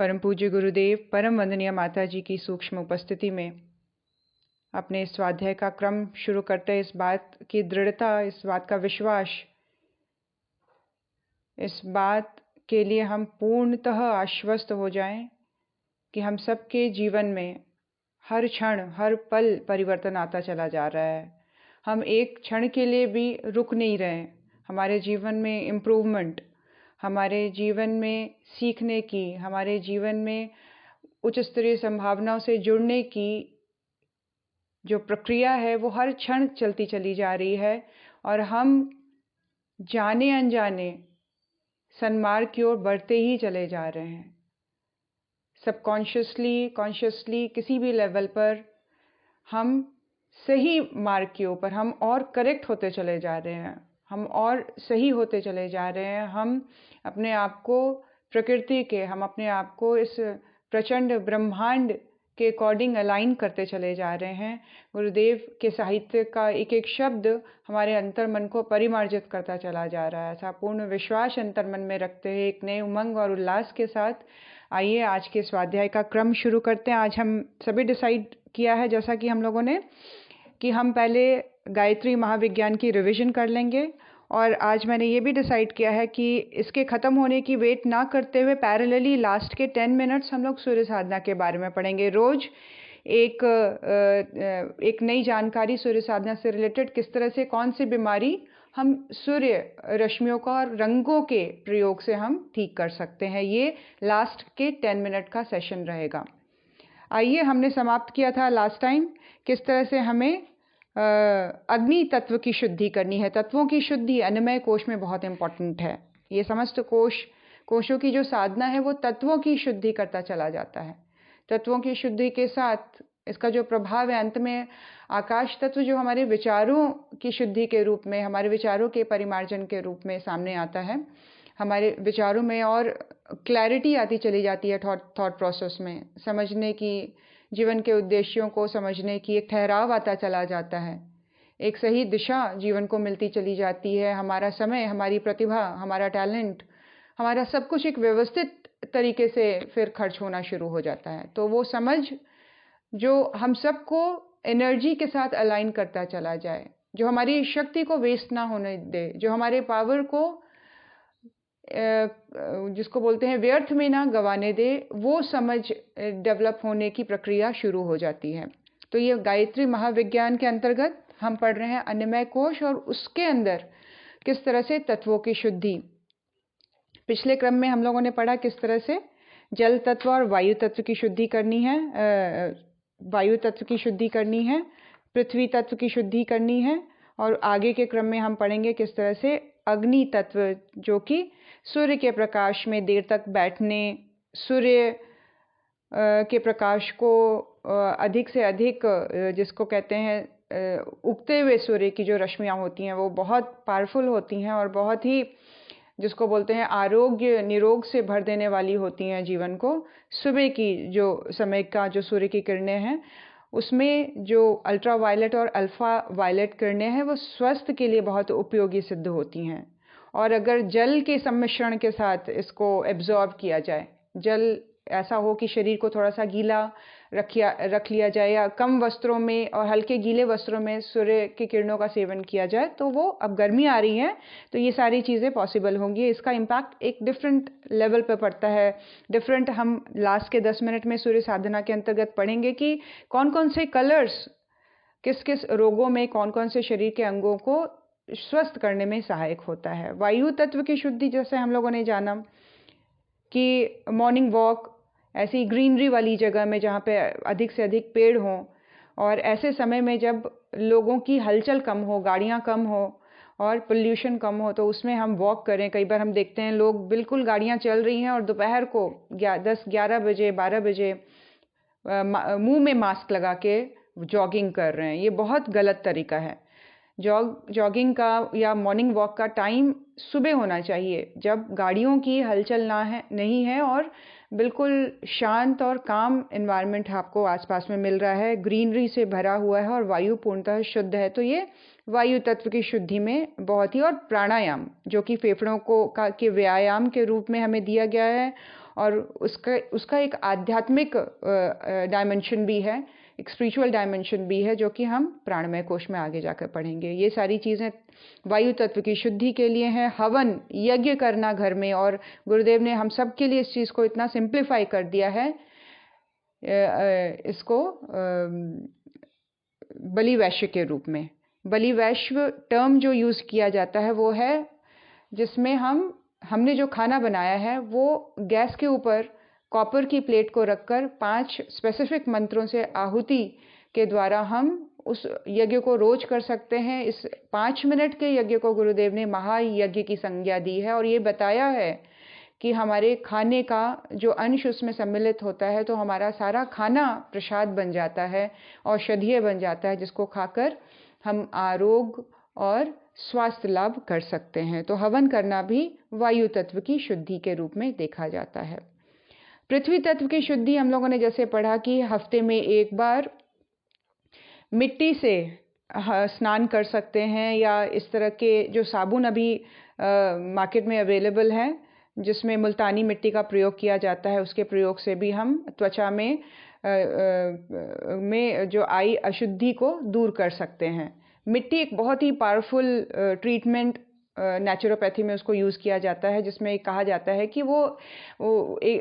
परम पूज्य गुरुदेव, परम वंदनीय माता जी की सूक्ष्म उपस्थिति में अपने स्वाध्याय का क्रम शुरू करते इस बात की दृढ़ता, इस बात का विश्वास, इस बात के लिए हम पूर्णतः आश्वस्त हो जाएं कि हम सबके जीवन में हर क्षण, हर पल परिवर्तन आता चला जा रहा है। हम एक क्षण के लिए भी रुक नहीं रहे। हमारे जीवन में इम्प्रूवमेंट, हमारे जीवन में सीखने की, हमारे जीवन में उच्च स्तरीय संभावनाओं से जुड़ने की जो प्रक्रिया है वो हर क्षण चलती चली जा रही है और हम जाने अनजाने सन्मार्ग की ओर बढ़ते ही चले जा रहे हैं। सबकॉन्शियसली, कॉन्शियसली, किसी भी लेवल पर हम सही मार्ग के ऊपर हम और करेक्ट होते चले जा रहे हैं, हम और सही होते चले जा रहे हैं। हम अपने आप को प्रकृति के, हम अपने आप को इस प्रचंड ब्रह्मांड के अकॉर्डिंग अलाइन करते चले जा रहे हैं। गुरुदेव के साहित्य का एक एक शब्द हमारे अंतर्मन को परिमार्जित करता चला जा रहा है। ऐसा पूर्ण विश्वास अंतर्मन में रखते हुए एक नए उमंग और उल्लास के साथ आइए आज के स्वाध्याय का क्रम शुरू करते हैं। आज हम सभी डिसाइड किया है, जैसा कि हम लोगों ने, कि हम पहले गायत्री महाविज्ञान की रिवीजन कर लेंगे और आज मैंने ये भी डिसाइड किया है कि इसके ख़त्म होने की वेट ना करते हुए पैरेलली लास्ट के 10 मिनट्स हम लोग सूर्य साधना के बारे में पढ़ेंगे। रोज़ एक नई जानकारी सूर्य साधना से रिलेटेड, किस तरह से कौन सी बीमारी हम सूर्य रश्मियों का और रंगों के प्रयोग से हम ठीक कर सकते हैं। ये लास्ट के 10 मिनट का सेशन रहेगा। आइए, हमने समाप्त किया था लास्ट टाइम किस तरह से हमें अग्नि तत्व की शुद्धि करनी है। तत्वों की शुद्धि अन्नमय कोश में बहुत इंपॉर्टेंट है। ये समस्त कोशों की जो साधना है वो तत्वों की शुद्धि करता चला जाता है। तत्वों की शुद्धि के साथ इसका जो प्रभाव है, अंत में आकाश तत्व जो हमारे विचारों की शुद्धि के रूप में, हमारे विचारों के परिमार्जन के रूप में सामने आता है। हमारे विचारों में और क्लैरिटी आती चली जाती है, थॉट प्रोसेस में समझने की, जीवन के उद्देश्यों को समझने की एक ठहराव आता चला जाता है। एक सही दिशा जीवन को मिलती चली जाती है। हमारा समय, हमारी प्रतिभा, हमारा टैलेंट, हमारा सब कुछ एक व्यवस्थित तरीके से फिर खर्च होना शुरू हो जाता है। तो वो समझ जो हम सबको एनर्जी के साथ अलाइन करता चला जाए, जो हमारी शक्ति को वेस्ट ना होने दे, जो हमारे पावर को जिसको बोलते हैं व्यर्थ में ना गंवाने दे, वो समझ डेवलप होने की प्रक्रिया शुरू हो जाती है। तो ये गायत्री महाविज्ञान के अंतर्गत हम पढ़ रहे हैं अन्नमय कोश और उसके अंदर किस तरह से तत्वों की शुद्धि। पिछले क्रम में हम लोगों ने पढ़ा किस तरह से जल तत्व और वायु तत्व की शुद्धि करनी है, वायु तत्व की शुद्धि करनी है, पृथ्वी तत्व की शुद्धि करनी है, और आगे के क्रम में हम पढ़ेंगे किस तरह से अग्नि तत्व, जो कि सूर्य के प्रकाश में देर तक बैठने, सूर्य के प्रकाश को अधिक से अधिक, जिसको कहते हैं उगते हुए सूर्य की जो रश्मियाँ होती हैं वो बहुत पावरफुल होती हैं और बहुत ही, जिसको बोलते हैं आरोग्य निरोग से भर देने वाली होती हैं जीवन को। सुबह की जो समय का जो सूर्य की किरणें हैं उसमें जो अल्ट्रा वायलेट और अल्फ़ा वायलेट किरणें हैं वो स्वास्थ्य के लिए बहुत उपयोगी सिद्ध होती हैं। और अगर जल के सम्मिश्रण के साथ इसको एब्जॉर्ब किया जाए, जल ऐसा हो कि शरीर को थोड़ा सा गीला रख लिया जाए या कम वस्त्रों में और हल्के गीले वस्त्रों में सूर्य की किरणों का सेवन किया जाए, तो वो, अब गर्मी आ रही है तो ये सारी चीज़ें पॉसिबल होंगी। इसका इम्पैक्ट एक डिफरेंट लेवल पे पड़ता है, डिफरेंट। हम लास्ट के 10 मिनट में सूर्य साधना के अंतर्गत पढ़ेंगे कि कौन कौन से कलर्स किस किस रोगों में, कौन कौन से शरीर के अंगों को स्वस्थ करने में सहायक होता है। वायु तत्व की शुद्धि, जैसे हम लोगों ने जाना कि मॉर्निंग वॉक ऐसी ग्रीनरी वाली जगह में जहाँ पे अधिक से अधिक पेड़ हों, और ऐसे समय में जब लोगों की हलचल कम हो, गाड़ियाँ कम हो और पोल्यूशन कम हो, तो उसमें हम वॉक करें। कई बार हम देखते हैं लोग, बिल्कुल गाड़ियाँ चल रही हैं और दोपहर को 10-11 बजे, 12 बजे मुंह में मास्क लगा के जॉगिंग कर रहे हैं। ये बहुत गलत तरीका है। जॉगिंग का या मॉर्निंग वॉक का टाइम सुबह होना चाहिए, जब गाड़ियों की हलचल नहीं है और बिल्कुल शांत और काम एनवायरनमेंट आपको आसपास में मिल रहा है, ग्रीनरी से भरा हुआ है और वायु पूर्णतः शुद्ध है। तो ये वायु तत्व की शुद्धि में बहुत ही, और प्राणायाम जो कि फेफड़ों को के व्यायाम के रूप में हमें दिया गया है और उसका एक आध्यात्मिक डायमेंशन भी है, एक स्पिरिचुअल डायमेंशन भी है, जो कि हम प्राणमय कोश में आगे जाकर पढ़ेंगे। ये सारी चीज़ें वायु तत्व की शुद्धि के लिए हैं। हवन यज्ञ करना घर में, और गुरुदेव ने हम सब के लिए इस चीज़ को इतना सिंप्लीफाई कर दिया है, इसको बलि वैश्य के रूप में। बलि वैश्य टर्म जो यूज़ किया जाता है वो है जिसमें हमने जो खाना बनाया है वो गैस के ऊपर कॉपर की प्लेट को रखकर 5 स्पेसिफिक मंत्रों से आहुति के द्वारा हम उस यज्ञ को रोज कर सकते हैं। इस 5 मिनट के यज्ञ को गुरुदेव ने महायज्ञ की संज्ञा दी है, और ये बताया है कि हमारे खाने का जो अंश उसमें सम्मिलित होता है तो हमारा सारा खाना प्रसाद बन जाता है, औषधीय बन जाता है, जिसको खाकर हम आरोग्य और स्वास्थ्य लाभ कर सकते हैं। तो हवन करना भी वायु तत्व की शुद्धि के रूप में देखा जाता है। पृथ्वी तत्व की शुद्धि हम लोगों ने जैसे पढ़ा कि हफ्ते में एक बार मिट्टी से स्नान कर सकते हैं, या इस तरह के जो साबुन अभी मार्केट में अवेलेबल है जिसमें मुल्तानी मिट्टी का प्रयोग किया जाता है, उसके प्रयोग से भी हम त्वचा में जो आई अशुद्धि को दूर कर सकते हैं। मिट्टी एक बहुत ही पावरफुल ट्रीटमेंट नेचुरोपैथी में उसको यूज़ किया जाता है, जिसमें कहा जाता है कि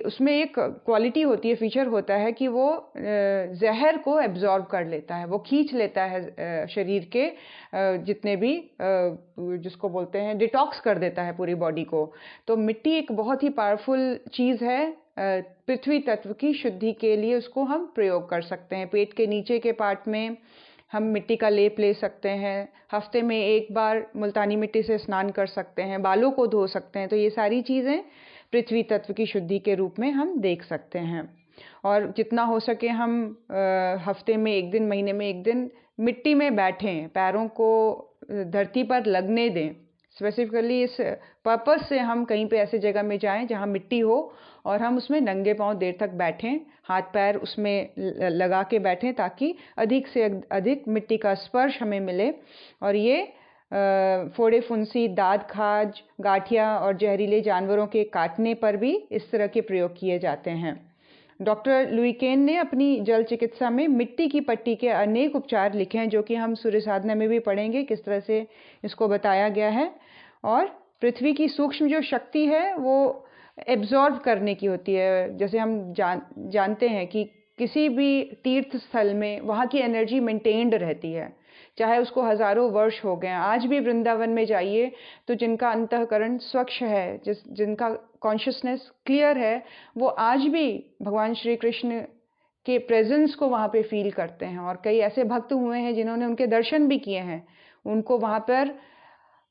उसमें एक क्वालिटी होती है, फीचर होता है कि वो जहर को एब्जॉर्ब कर लेता है, वो खींच लेता है शरीर के जितने भी जिसको बोलते हैं डिटॉक्स कर देता है पूरी बॉडी को। तो मिट्टी एक बहुत ही पावरफुल चीज़ है पृथ्वी तत्व की शुद्धि के लिए, उसको हम प्रयोग कर सकते हैं। पेट के नीचे के पार्ट में हम मिट्टी का लेप ले सकते हैं, हफ्ते में एक बार मुल्तानी मिट्टी से स्नान कर सकते हैं, बालों को धो सकते हैं। तो ये सारी चीज़ें पृथ्वी तत्व की शुद्धि के रूप में हम देख सकते हैं। और जितना हो सके हम हफ्ते में एक दिन, महीने में एक दिन मिट्टी में बैठें, पैरों को धरती पर लगने दें। स्पेसिफिकली इस पर्पस से हम कहीं पे ऐसे जगह में जाएं जहां मिट्टी हो और हम उसमें नंगे पांव देर तक बैठें, हाथ पैर उसमें लगा के बैठें, ताकि अधिक से अधिक मिट्टी का स्पर्श हमें मिले। और ये फोड़े फुंसी, दाद खाज, गाठिया और जहरीले जानवरों के काटने पर भी इस तरह के प्रयोग किए जाते हैं। डॉक्टर लुई केन ने अपनी जल चिकित्सा में मिट्टी की पट्टी के अनेक उपचार लिखे हैं, जो कि हम सूर्य साधना में भी पढ़ेंगे किस तरह से इसको बताया गया है। और पृथ्वी की सूक्ष्म जो शक्ति है वो एब्जॉर्ब करने की होती है। जैसे हम जानते हैं कि किसी भी तीर्थ स्थल में वहाँ की एनर्जी मेंटेन्ड रहती है, चाहे उसको हजारों वर्ष हो गए। आज भी वृंदावन में जाइए तो जिनका अंतःकरण स्वच्छ है, जिनका कॉन्शियसनेस क्लियर है, वो आज भी भगवान श्री कृष्ण के प्रेजेंस को वहाँ पे फील करते हैं। और कई ऐसे भक्त हुए हैं जिन्होंने उनके दर्शन भी किए हैं, उनको वहाँ पर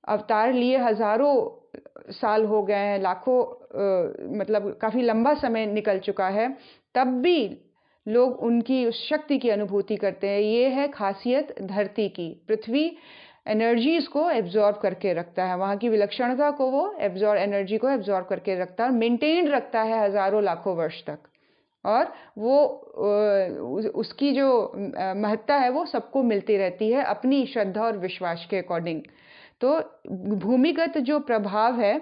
अवतार लिए हजारों साल हो गए हैं, लाखों मतलब काफ़ी लंबा समय निकल चुका है, तब भी लोग उनकी उस शक्ति की अनुभूति करते हैं। ये है खासियत धरती की। पृथ्वी एनर्जीज को एब्जॉर्ब करके रखता है, वहाँ की विलक्षणता को वो एनर्जी को एब्जॉर्ब करके रखता है और मेंटेन रखता है हजारों लाखों वर्ष तक। और वो उसकी जो महत्ता है वो सबको मिलती रहती है अपनी श्रद्धा और विश्वास के अकॉर्डिंग। तो भूमिगत जो प्रभाव है,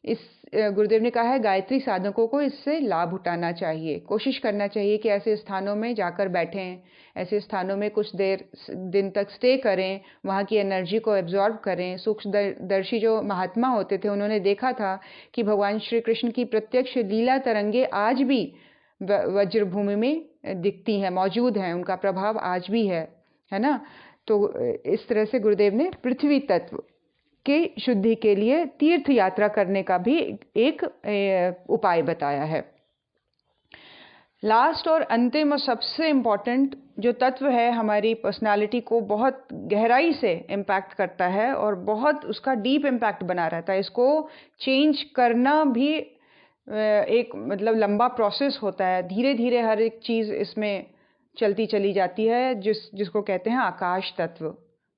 इस गुरुदेव ने कहा है गायत्री साधकों को इससे लाभ उठाना चाहिए, कोशिश करना चाहिए कि ऐसे स्थानों में जाकर बैठें, ऐसे स्थानों में कुछ दिन तक स्टे करें, वहाँ की एनर्जी को एब्जॉर्ब करें। सूक्ष्मदर्शी जो महात्मा होते थे उन्होंने देखा था कि भगवान श्री कृष्ण की प्रत्यक्ष लीला तरंगे आज भी वज्रभूमि में दिखती हैं, मौजूद हैं, उनका प्रभाव आज भी है ना। तो इस तरह से गुरुदेव ने पृथ्वी तत्व की शुद्धि के लिए तीर्थ यात्रा करने का भी एक उपाय बताया है। लास्ट और अंतिम और सबसे इम्पॉर्टेंट जो तत्व है, हमारी पर्सनालिटी को बहुत गहराई से इम्पैक्ट करता है और बहुत उसका डीप इम्पैक्ट बना रहता है। इसको चेंज करना भी एक मतलब लंबा प्रोसेस होता है। धीरे धीरे हर एक चीज़ इसमें चलती चली जाती है, जिसको कहते हैं आकाश तत्व।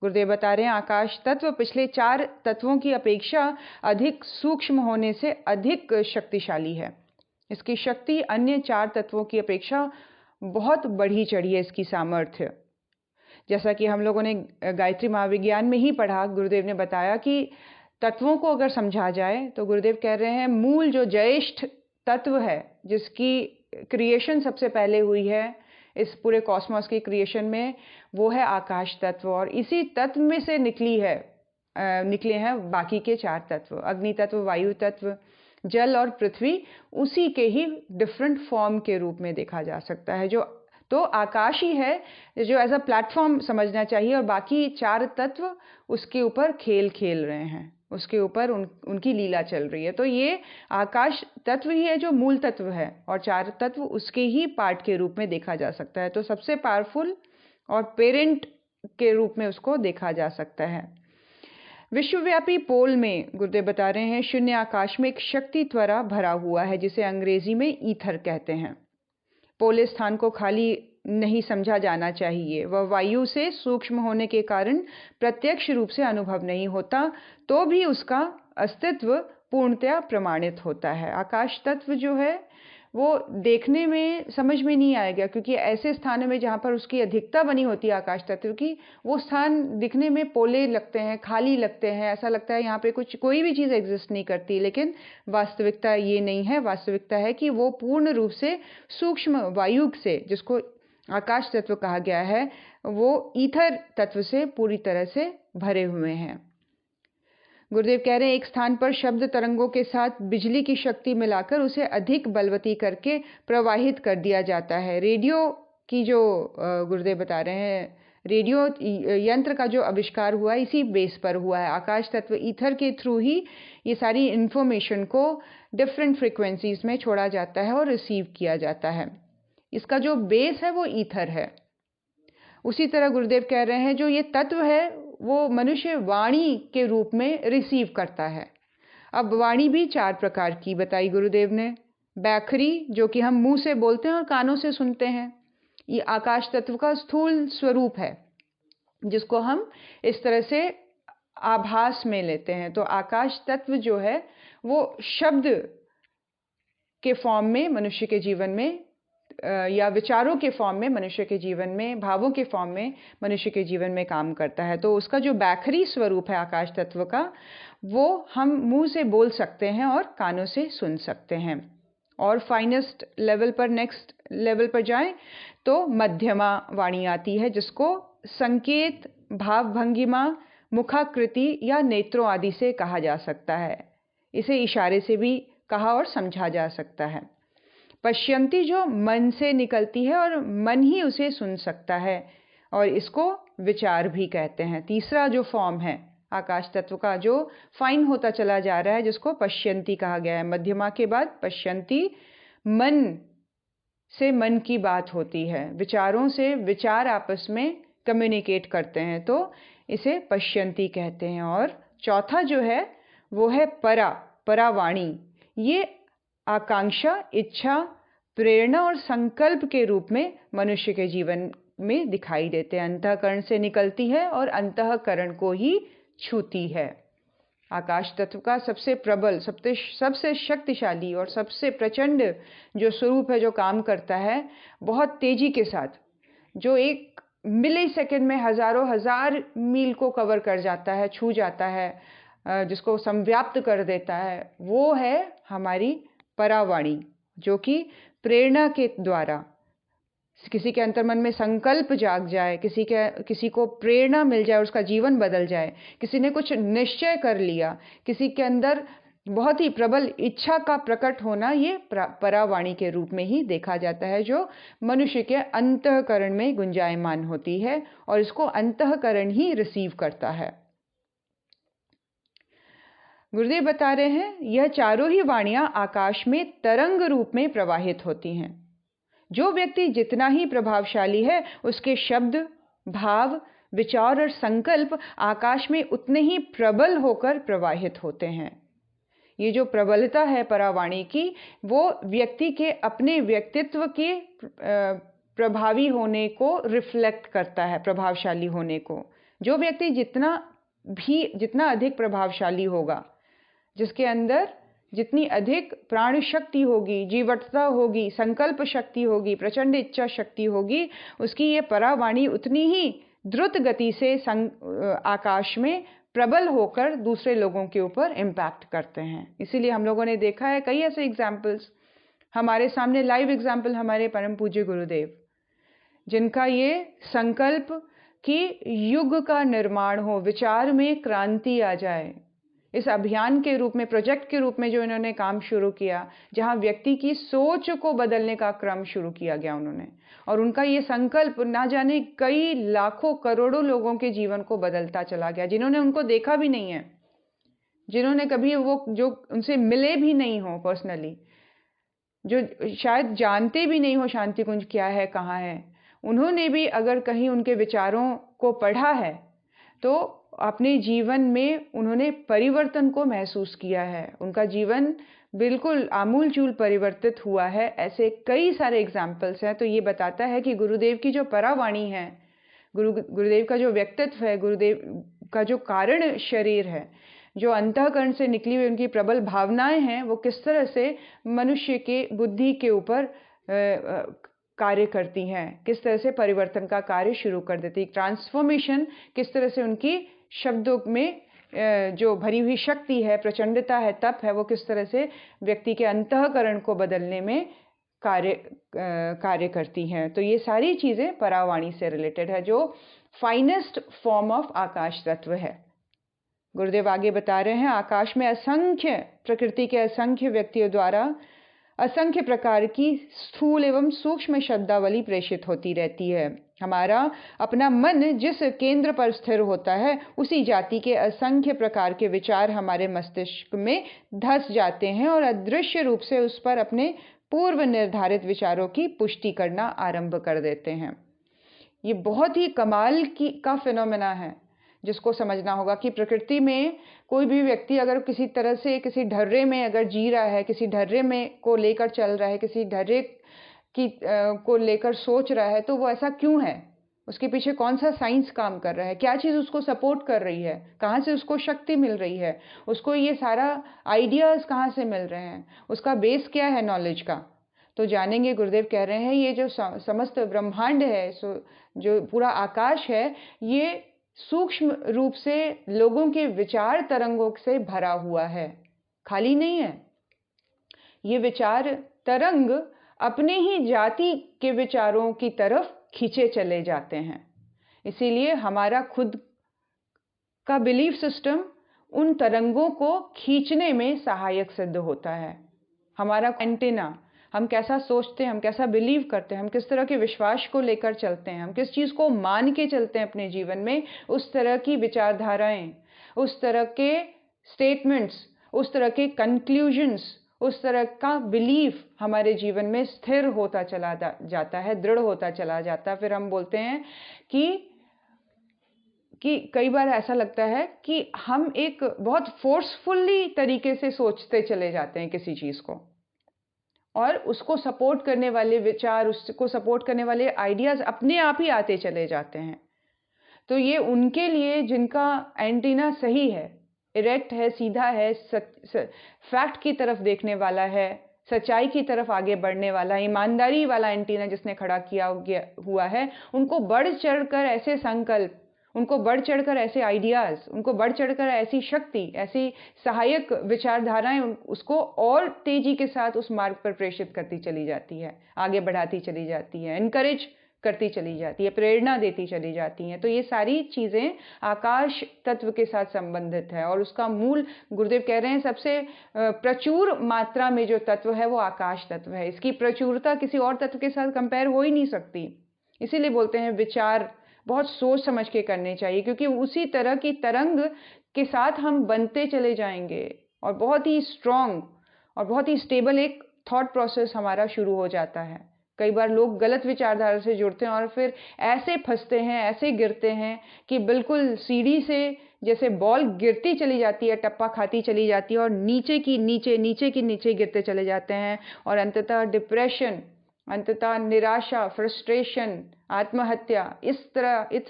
गुरुदेव बता रहे हैं आकाश तत्व पिछले 4 तत्वों की अपेक्षा अधिक सूक्ष्म होने से अधिक शक्तिशाली है। इसकी शक्ति अन्य 4 तत्वों की अपेक्षा बहुत बढ़ी चढ़ी है, इसकी सामर्थ्य। जैसा कि हम लोगों ने गायत्री महाविज्ञान में ही पढ़ा, गुरुदेव ने बताया कि तत्वों को अगर समझा जाए तो गुरुदेव कह रहे हैं मूल जो ज्येष्ठ तत्व है जिसकी क्रिएशन सबसे पहले हुई है इस पूरे कॉस्मोस की क्रिएशन में, वो है आकाश तत्व। और इसी तत्व में से निकले हैं बाकी के 4 तत्व, अग्नि तत्व, वायु तत्व, जल और पृथ्वी, उसी के ही डिफरेंट फॉर्म के रूप में देखा जा सकता है। तो आकाश ही है जो एज अ प्लेटफॉर्म समझना चाहिए, और बाकी 4 तत्व उसके ऊपर खेल रहे हैं, उसके ऊपर उनकी लीला चल रही है। तो ये आकाश तत्व ही है जो मूल तत्व है, और 4 तत्व उसके ही पार्ट के रूप में देखा जा सकता है। तो सबसे पावरफुल और पेरेंट के रूप में उसको देखा जा सकता है। विश्वव्यापी पोल में गुरुदेव बता रहे हैं, शून्य आकाश में एक शक्ति त्वरा भरा हुआ है जिसे अंग्रेजी में ईथर कहते हैं। पोले स्थान को खाली नहीं समझा जाना चाहिए। वह वायु से सूक्ष्म होने के कारण प्रत्यक्ष रूप से अनुभव नहीं होता, तो भी उसका अस्तित्व पूर्णतया प्रमाणित होता है। आकाश तत्व जो है वो देखने में समझ में नहीं आएगा, क्योंकि ऐसे स्थानों में जहाँ पर उसकी अधिकता बनी होती है आकाश तत्व की, वो स्थान दिखने में पोले लगते हैं, खाली लगते हैं, ऐसा लगता है यहाँ पे कोई भी चीज़ एग्जिस्ट नहीं करती। लेकिन वास्तविकता ये नहीं है। वास्तविकता है कि वो पूर्ण रूप से सूक्ष्म वायु से, जिसको आकाश तत्व कहा गया है, वो ईथर तत्व से पूरी तरह से भरे हुए हैं। गुरुदेव कह रहे हैं, एक स्थान पर शब्द तरंगों के साथ बिजली की शक्ति मिलाकर उसे अधिक बलवती करके प्रवाहित कर दिया जाता है। रेडियो की जो गुरुदेव बता रहे हैं, रेडियो यंत्र का जो आविष्कार हुआ है इसी बेस पर हुआ है। आकाश तत्व ईथर के थ्रू ही ये सारी इंफॉर्मेशन को डिफरेंट फ्रिक्वेंसीज में छोड़ा जाता है और रिसीव किया जाता है। इसका जो बेस है वो ईथर है। उसी तरह गुरुदेव कह रहे हैं, जो ये तत्व है वो मनुष्य वाणी के रूप में रिसीव करता है। अब वाणी भी 4 प्रकार की बताई गुरुदेव ने। बैखरी, जो कि हम मुंह से बोलते हैं और कानों से सुनते हैं, ये आकाश तत्व का स्थूल स्वरूप है, जिसको हम इस तरह से आभास में लेते हैं। तो आकाश तत्व जो है वो शब्द के फॉर्म में मनुष्य के जीवन में, या विचारों के फॉर्म में मनुष्य के जीवन में, भावों के फॉर्म में मनुष्य के जीवन में काम करता है। तो उसका जो बैखरी स्वरूप है आकाश तत्व का, वो हम मुंह से बोल सकते हैं और कानों से सुन सकते हैं। और फाइनेस्ट लेवल पर, नेक्स्ट लेवल पर जाएं तो मध्यमा वाणी आती है, जिसको संकेत, भाव भंगिमा, मुखाकृति या नेत्रों आदि से कहा जा सकता है। इसे इशारे से भी कहा और समझा जा सकता है। पश्यंती जो मन से निकलती है और मन ही उसे सुन सकता है, और इसको विचार भी कहते हैं। तीसरा जो फॉर्म है आकाश तत्व का, जो फाइन होता चला जा रहा है, जिसको पश्यंती कहा गया है। मध्यमा के बाद पश्यंती, मन से मन की बात होती है, विचारों से विचार आपस में कम्युनिकेट करते हैं, तो इसे पश्यंती कहते हैं। और चौथा जो है वो है परावाणी। ये आकांक्षा, इच्छा, प्रेरणा और संकल्प के रूप में मनुष्य के जीवन में दिखाई देते हैं। अंतःकरण से निकलती है और अंतःकरण को ही छूती है। आकाश तत्व का सबसे प्रबल, सबसे शक्तिशाली और सबसे प्रचंड जो स्वरूप है, जो काम करता है बहुत तेजी के साथ, जो 1 मिली सेकेंड में हजारों हजार मील को कवर कर जाता है, छू जाता है, जिसको संव्याप्त कर देता है, वो है हमारी परावाणी, जो कि प्रेरणा के द्वारा किसी के अंतर्मन में संकल्प जाग जाए, किसी को प्रेरणा मिल जाए और उसका जीवन बदल जाए, किसी ने कुछ निश्चय कर लिया, किसी के अंदर बहुत ही प्रबल इच्छा का प्रकट होना, ये परावाणी के रूप में ही देखा जाता है, जो मनुष्य के अंतःकरण में गुंजायमान होती है और इसको अंतःकरण ही रिसीव करता है। गुरुदेव बता रहे हैं, यह चारों ही वाणियां आकाश में तरंग रूप में प्रवाहित होती हैं। जो व्यक्ति जितना ही प्रभावशाली है, उसके शब्द, भाव, विचार और संकल्प आकाश में उतने ही प्रबल होकर प्रवाहित होते हैं। ये जो प्रबलता है परावाणी की, वो व्यक्ति के अपने व्यक्तित्व के प्रभावी होने को रिफ्लेक्ट करता है, प्रभावशाली होने को। जो व्यक्ति जितना अधिक प्रभावशाली होगा, जिसके अंदर जितनी अधिक प्राण शक्ति होगी, जीवटता होगी, संकल्प शक्ति होगी, प्रचंड इच्छा शक्ति होगी, उसकी ये परावाणी उतनी ही द्रुत गति से आकाश में प्रबल होकर दूसरे लोगों के ऊपर इम्पैक्ट करते हैं। इसीलिए हम लोगों ने देखा है कई ऐसे एग्जाम्पल्स हमारे सामने लाइव एग्जाम्पल हमारे परम पूज्य गुरुदेव, जिनका ये संकल्प कि युग का निर्माण हो, विचार में क्रांति आ जाए, इस अभियान के रूप में, प्रोजेक्ट के रूप में जो इन्होंने काम शुरू किया, जहां व्यक्ति की सोच को बदलने का क्रम शुरू किया गया उन्होंने, और उनका ये संकल्प ना जाने कई लाखों करोड़ों लोगों के जीवन को बदलता चला गया, जिन्होंने उनको देखा भी नहीं है, जिन्होंने कभी वो जो उनसे मिले भी नहीं हो पर्सनली, जो शायद जानते भी नहीं हो शांति कुंज क्या है, कहाँ है, उन्होंने भी अगर कहीं उनके विचारों को पढ़ा है तो अपने जीवन में उन्होंने परिवर्तन को महसूस किया है, उनका जीवन बिल्कुल आमूल-चूल परिवर्तित हुआ है। ऐसे कई सारे एग्जाम्पल्स हैं। तो ये बताता है कि गुरुदेव की जो परावाणी है, गुरुदेव का जो व्यक्तित्व है, गुरुदेव का जो कारण शरीर है, जो अंतःकरण से निकली हुई उनकी प्रबल भावनाएं हैं, वो किस तरह से मनुष्य के बुद्धि के ऊपर कार्य करती हैं, किस तरह से परिवर्तन का कार्य शुरू कर देती, ट्रांसफॉर्मेशन किस तरह से उनकी शब्दों में जो भरी हुई शक्ति है, प्रचंडता है, तप है, वो किस तरह से व्यक्ति के अंतःकरण को बदलने में कार्य करती हैं। तो ये सारी चीजें परावाणी से रिलेटेड है, जो फाइनेस्ट फॉर्म ऑफ आकाश तत्व है। गुरुदेव आगे बता रहे हैं, आकाश में असंख्य, प्रकृति के असंख्य व्यक्तियों द्वारा असंख्य प्रकार की स्थूल एवं सूक्ष्म शब्दावली प्रेषित होती रहती है। हमारा अपना मन जिस केंद्र पर स्थिर होता है, उसी जाति के असंख्य प्रकार के विचार हमारे मस्तिष्क में धस जाते हैं और अदृश्य रूप से उस पर अपने पूर्व निर्धारित विचारों की पुष्टि करना आरंभ कर देते हैं। ये बहुत ही कमाल का फिनोमेना है, जिसको समझना होगा कि प्रकृति में कोई भी व्यक्ति अगर किसी तरह से किसी ढर्रे में अगर जी रहा है, किसी ढर्रे में को लेकर चल रहा है, किसी ढर्रे की को लेकर सोच रहा है, तो वो ऐसा क्यों है? उसके पीछे कौन सा साइंस काम कर रहा है? क्या चीज़ उसको सपोर्ट कर रही है? कहाँ से उसको शक्ति मिल रही है? उसको ये सारा आइडियाज़ कहाँ से मिल रहे हैं? उसका बेस क्या है नॉलेज का? तो जानेंगे। गुरुदेव कह रहे हैं, ये जो समस्त ब्रह्मांड है, जो पूरा आकाश है, ये सूक्ष्म रूप से लोगों के विचार तरंगों से भरा हुआ है, खाली नहीं है। ये विचार तरंग अपने ही जाति के विचारों की तरफ खींचे चले जाते हैं। इसीलिए हमारा खुद का बिलीफ सिस्टम उन तरंगों को खींचने में सहायक सिद्ध होता है। हमारा एंटेना, हम कैसा सोचते हैं, हम कैसा बिलीव करते हैं, हम किस तरह के विश्वास को लेकर चलते हैं, हम किस चीज़ को मान के चलते हैं अपने जीवन में, उस तरह की विचारधाराएं, उस तरह के स्टेटमेंट्स, उस तरह के कंक्लूजन्स, उस तरह का बिलीफ हमारे जीवन में स्थिर होता चला जाता है, दृढ़ होता चला जाता है। फिर हम बोलते हैं कि कई बार ऐसा लगता है कि हम एक बहुत फोर्सफुली तरीके से सोचते चले जाते हैं किसी चीज़ को, और उसको सपोर्ट करने वाले विचार, उसको सपोर्ट करने वाले आइडियाज़ अपने आप ही आते चले जाते हैं। तो ये उनके लिए जिनका एंटीना सही है, इरेक्ट है, सीधा है, फैक्ट की तरफ देखने वाला है, सच्चाई की तरफ आगे बढ़ने वाला, ईमानदारी वाला एंटीना जिसने खड़ा किया हुआ है, उनको बढ़ चढ़कर ऐसे संकल्प, उनको बढ़ चढ़कर ऐसे आइडियाज़, उनको बढ़ चढ़कर ऐसी शक्ति, ऐसी सहायक विचारधाराएं उसको और तेजी के साथ उस मार्ग पर प्रेषित करती चली जाती है, आगे बढ़ाती चली जाती है, इनकरेज करती चली जाती है, प्रेरणा देती चली जाती हैं। तो ये सारी चीज़ें आकाश तत्व के साथ संबंधित है, और उसका मूल, गुरुदेव कह रहे हैं, सबसे प्रचुर मात्रा में जो तत्व है वो आकाश तत्व है। इसकी प्रचुरता किसी और तत्व के साथ कंपेयर हो ही नहीं सकती। इसीलिए बोलते हैं विचार बहुत सोच समझ के करने चाहिए, क्योंकि उसी तरह की तरंग के साथ हम बनते चले जाएंगे, और बहुत ही स्ट्रॉन्ग और बहुत ही स्टेबल एक थॉट प्रोसेस हमारा शुरू हो जाता है। कई बार लोग गलत विचारधारा से जुड़ते हैं और फिर ऐसे फंसते हैं, ऐसे गिरते हैं कि बिल्कुल सीढ़ी से जैसे बॉल गिरती चली जाती है, टप्पा खाती चली जाती है, और नीचे की नीचे गिरते चले जाते हैं, और अंततः डिप्रेशन, अंततः निराशा, फ्रस्ट्रेशन, आत्महत्या, इस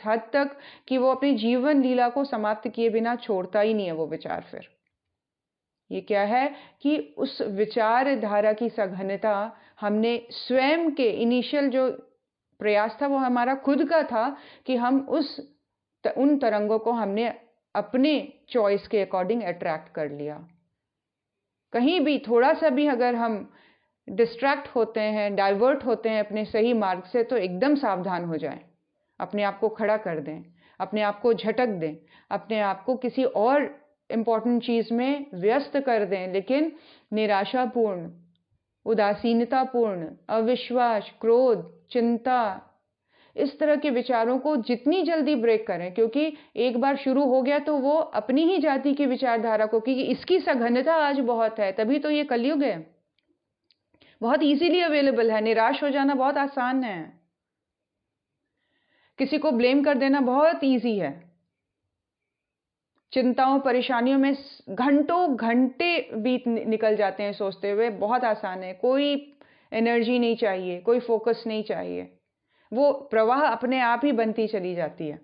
हद तक कि वो अपनी जीवन लीला को समाप्त किए बिना छोड़ता ही नहीं है वो विचार। फिर ये क्या है कि उस विचारधारा की सघनता हमने स्वयं के इनिशियल जो प्रयास था वो हमारा खुद का था कि हम उन तरंगों को हमने अपने चॉइस के अकॉर्डिंग अट्रैक्ट कर लिया। कहीं भी थोड़ा सा भी अगर हम डिस्ट्रैक्ट होते हैं, डाइवर्ट होते हैं अपने सही मार्ग से, तो एकदम सावधान हो जाएं। अपने आप को खड़ा कर दें, अपने आप को झटक दें, अपने आप को किसी और इम्पोर्टेंट चीज़ में व्यस्त कर दें, लेकिन निराशापूर्ण, उदासीनतापूर्ण, अविश्वास, क्रोध, चिंता, इस तरह के विचारों को जितनी जल्दी ब्रेक करें, क्योंकि एक बार शुरू हो गया तो वो अपनी ही जाति की विचारधारा को, क्योंकि इसकी सघनता आज बहुत है, तभी तो ये कलयुग है, बहुत इजीली अवेलेबल है। निराश हो जाना बहुत आसान है, किसी को ब्लेम कर देना बहुत इजी है। चिंताओं परेशानियों में घंटों घंटे निकल जाते हैं सोचते हुए, बहुत आसान है। कोई एनर्जी नहीं चाहिए, कोई फोकस नहीं चाहिए, वो प्रवाह अपने आप ही बनती चली जाती है।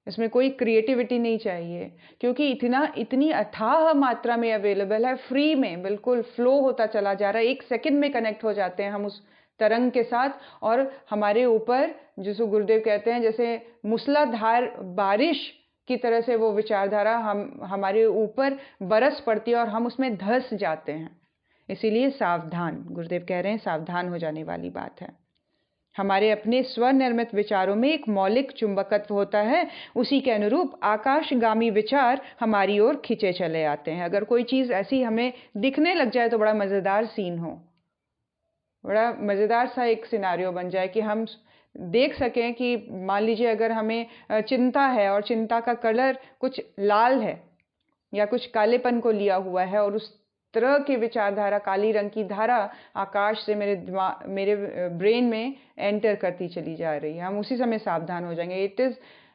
इसमें कोई क्रिएटिविटी नहीं चाहिए, क्योंकि इतनी अथाह मात्रा में अवेलेबल है, फ्री में बिल्कुल फ्लो होता चला जा रहा है। एक सेकंड में कनेक्ट हो जाते हैं हम उस तरंग के साथ, और हमारे ऊपर, जिसको गुरुदेव कहते हैं, जैसे मूसलाधार बारिश की तरह से वो विचारधारा हमारे ऊपर बरस पड़ती है और हम उसमें धंस जाते हैं। इसीलिए सावधान, गुरुदेव कह रहे हैं सावधान हो जाने वाली बात है। हमारे अपने स्वनिर्मित विचारों में एक मौलिक चुंबकत्व होता है, उसी के अनुरूप आकाशगामी विचार हमारी ओर खींचे चले आते हैं। अगर कोई चीज़ ऐसी हमें दिखने लग जाए तो बड़ा मज़ेदार सीन हो, बड़ा मज़ेदार सा एक सिनारियो बन जाए कि हम देख सकें कि मान लीजिए अगर हमें चिंता है और चिंता का कलर कुछ लाल है या कुछ कालेपन को लिया हुआ है, और उस तरह की विचारधारा, काली रंग की धारा आकाश से मेरे ब्रेन में एंटर करती चली जा रही है, हम उसी समय सावधान हो जाएंगे। इट इज़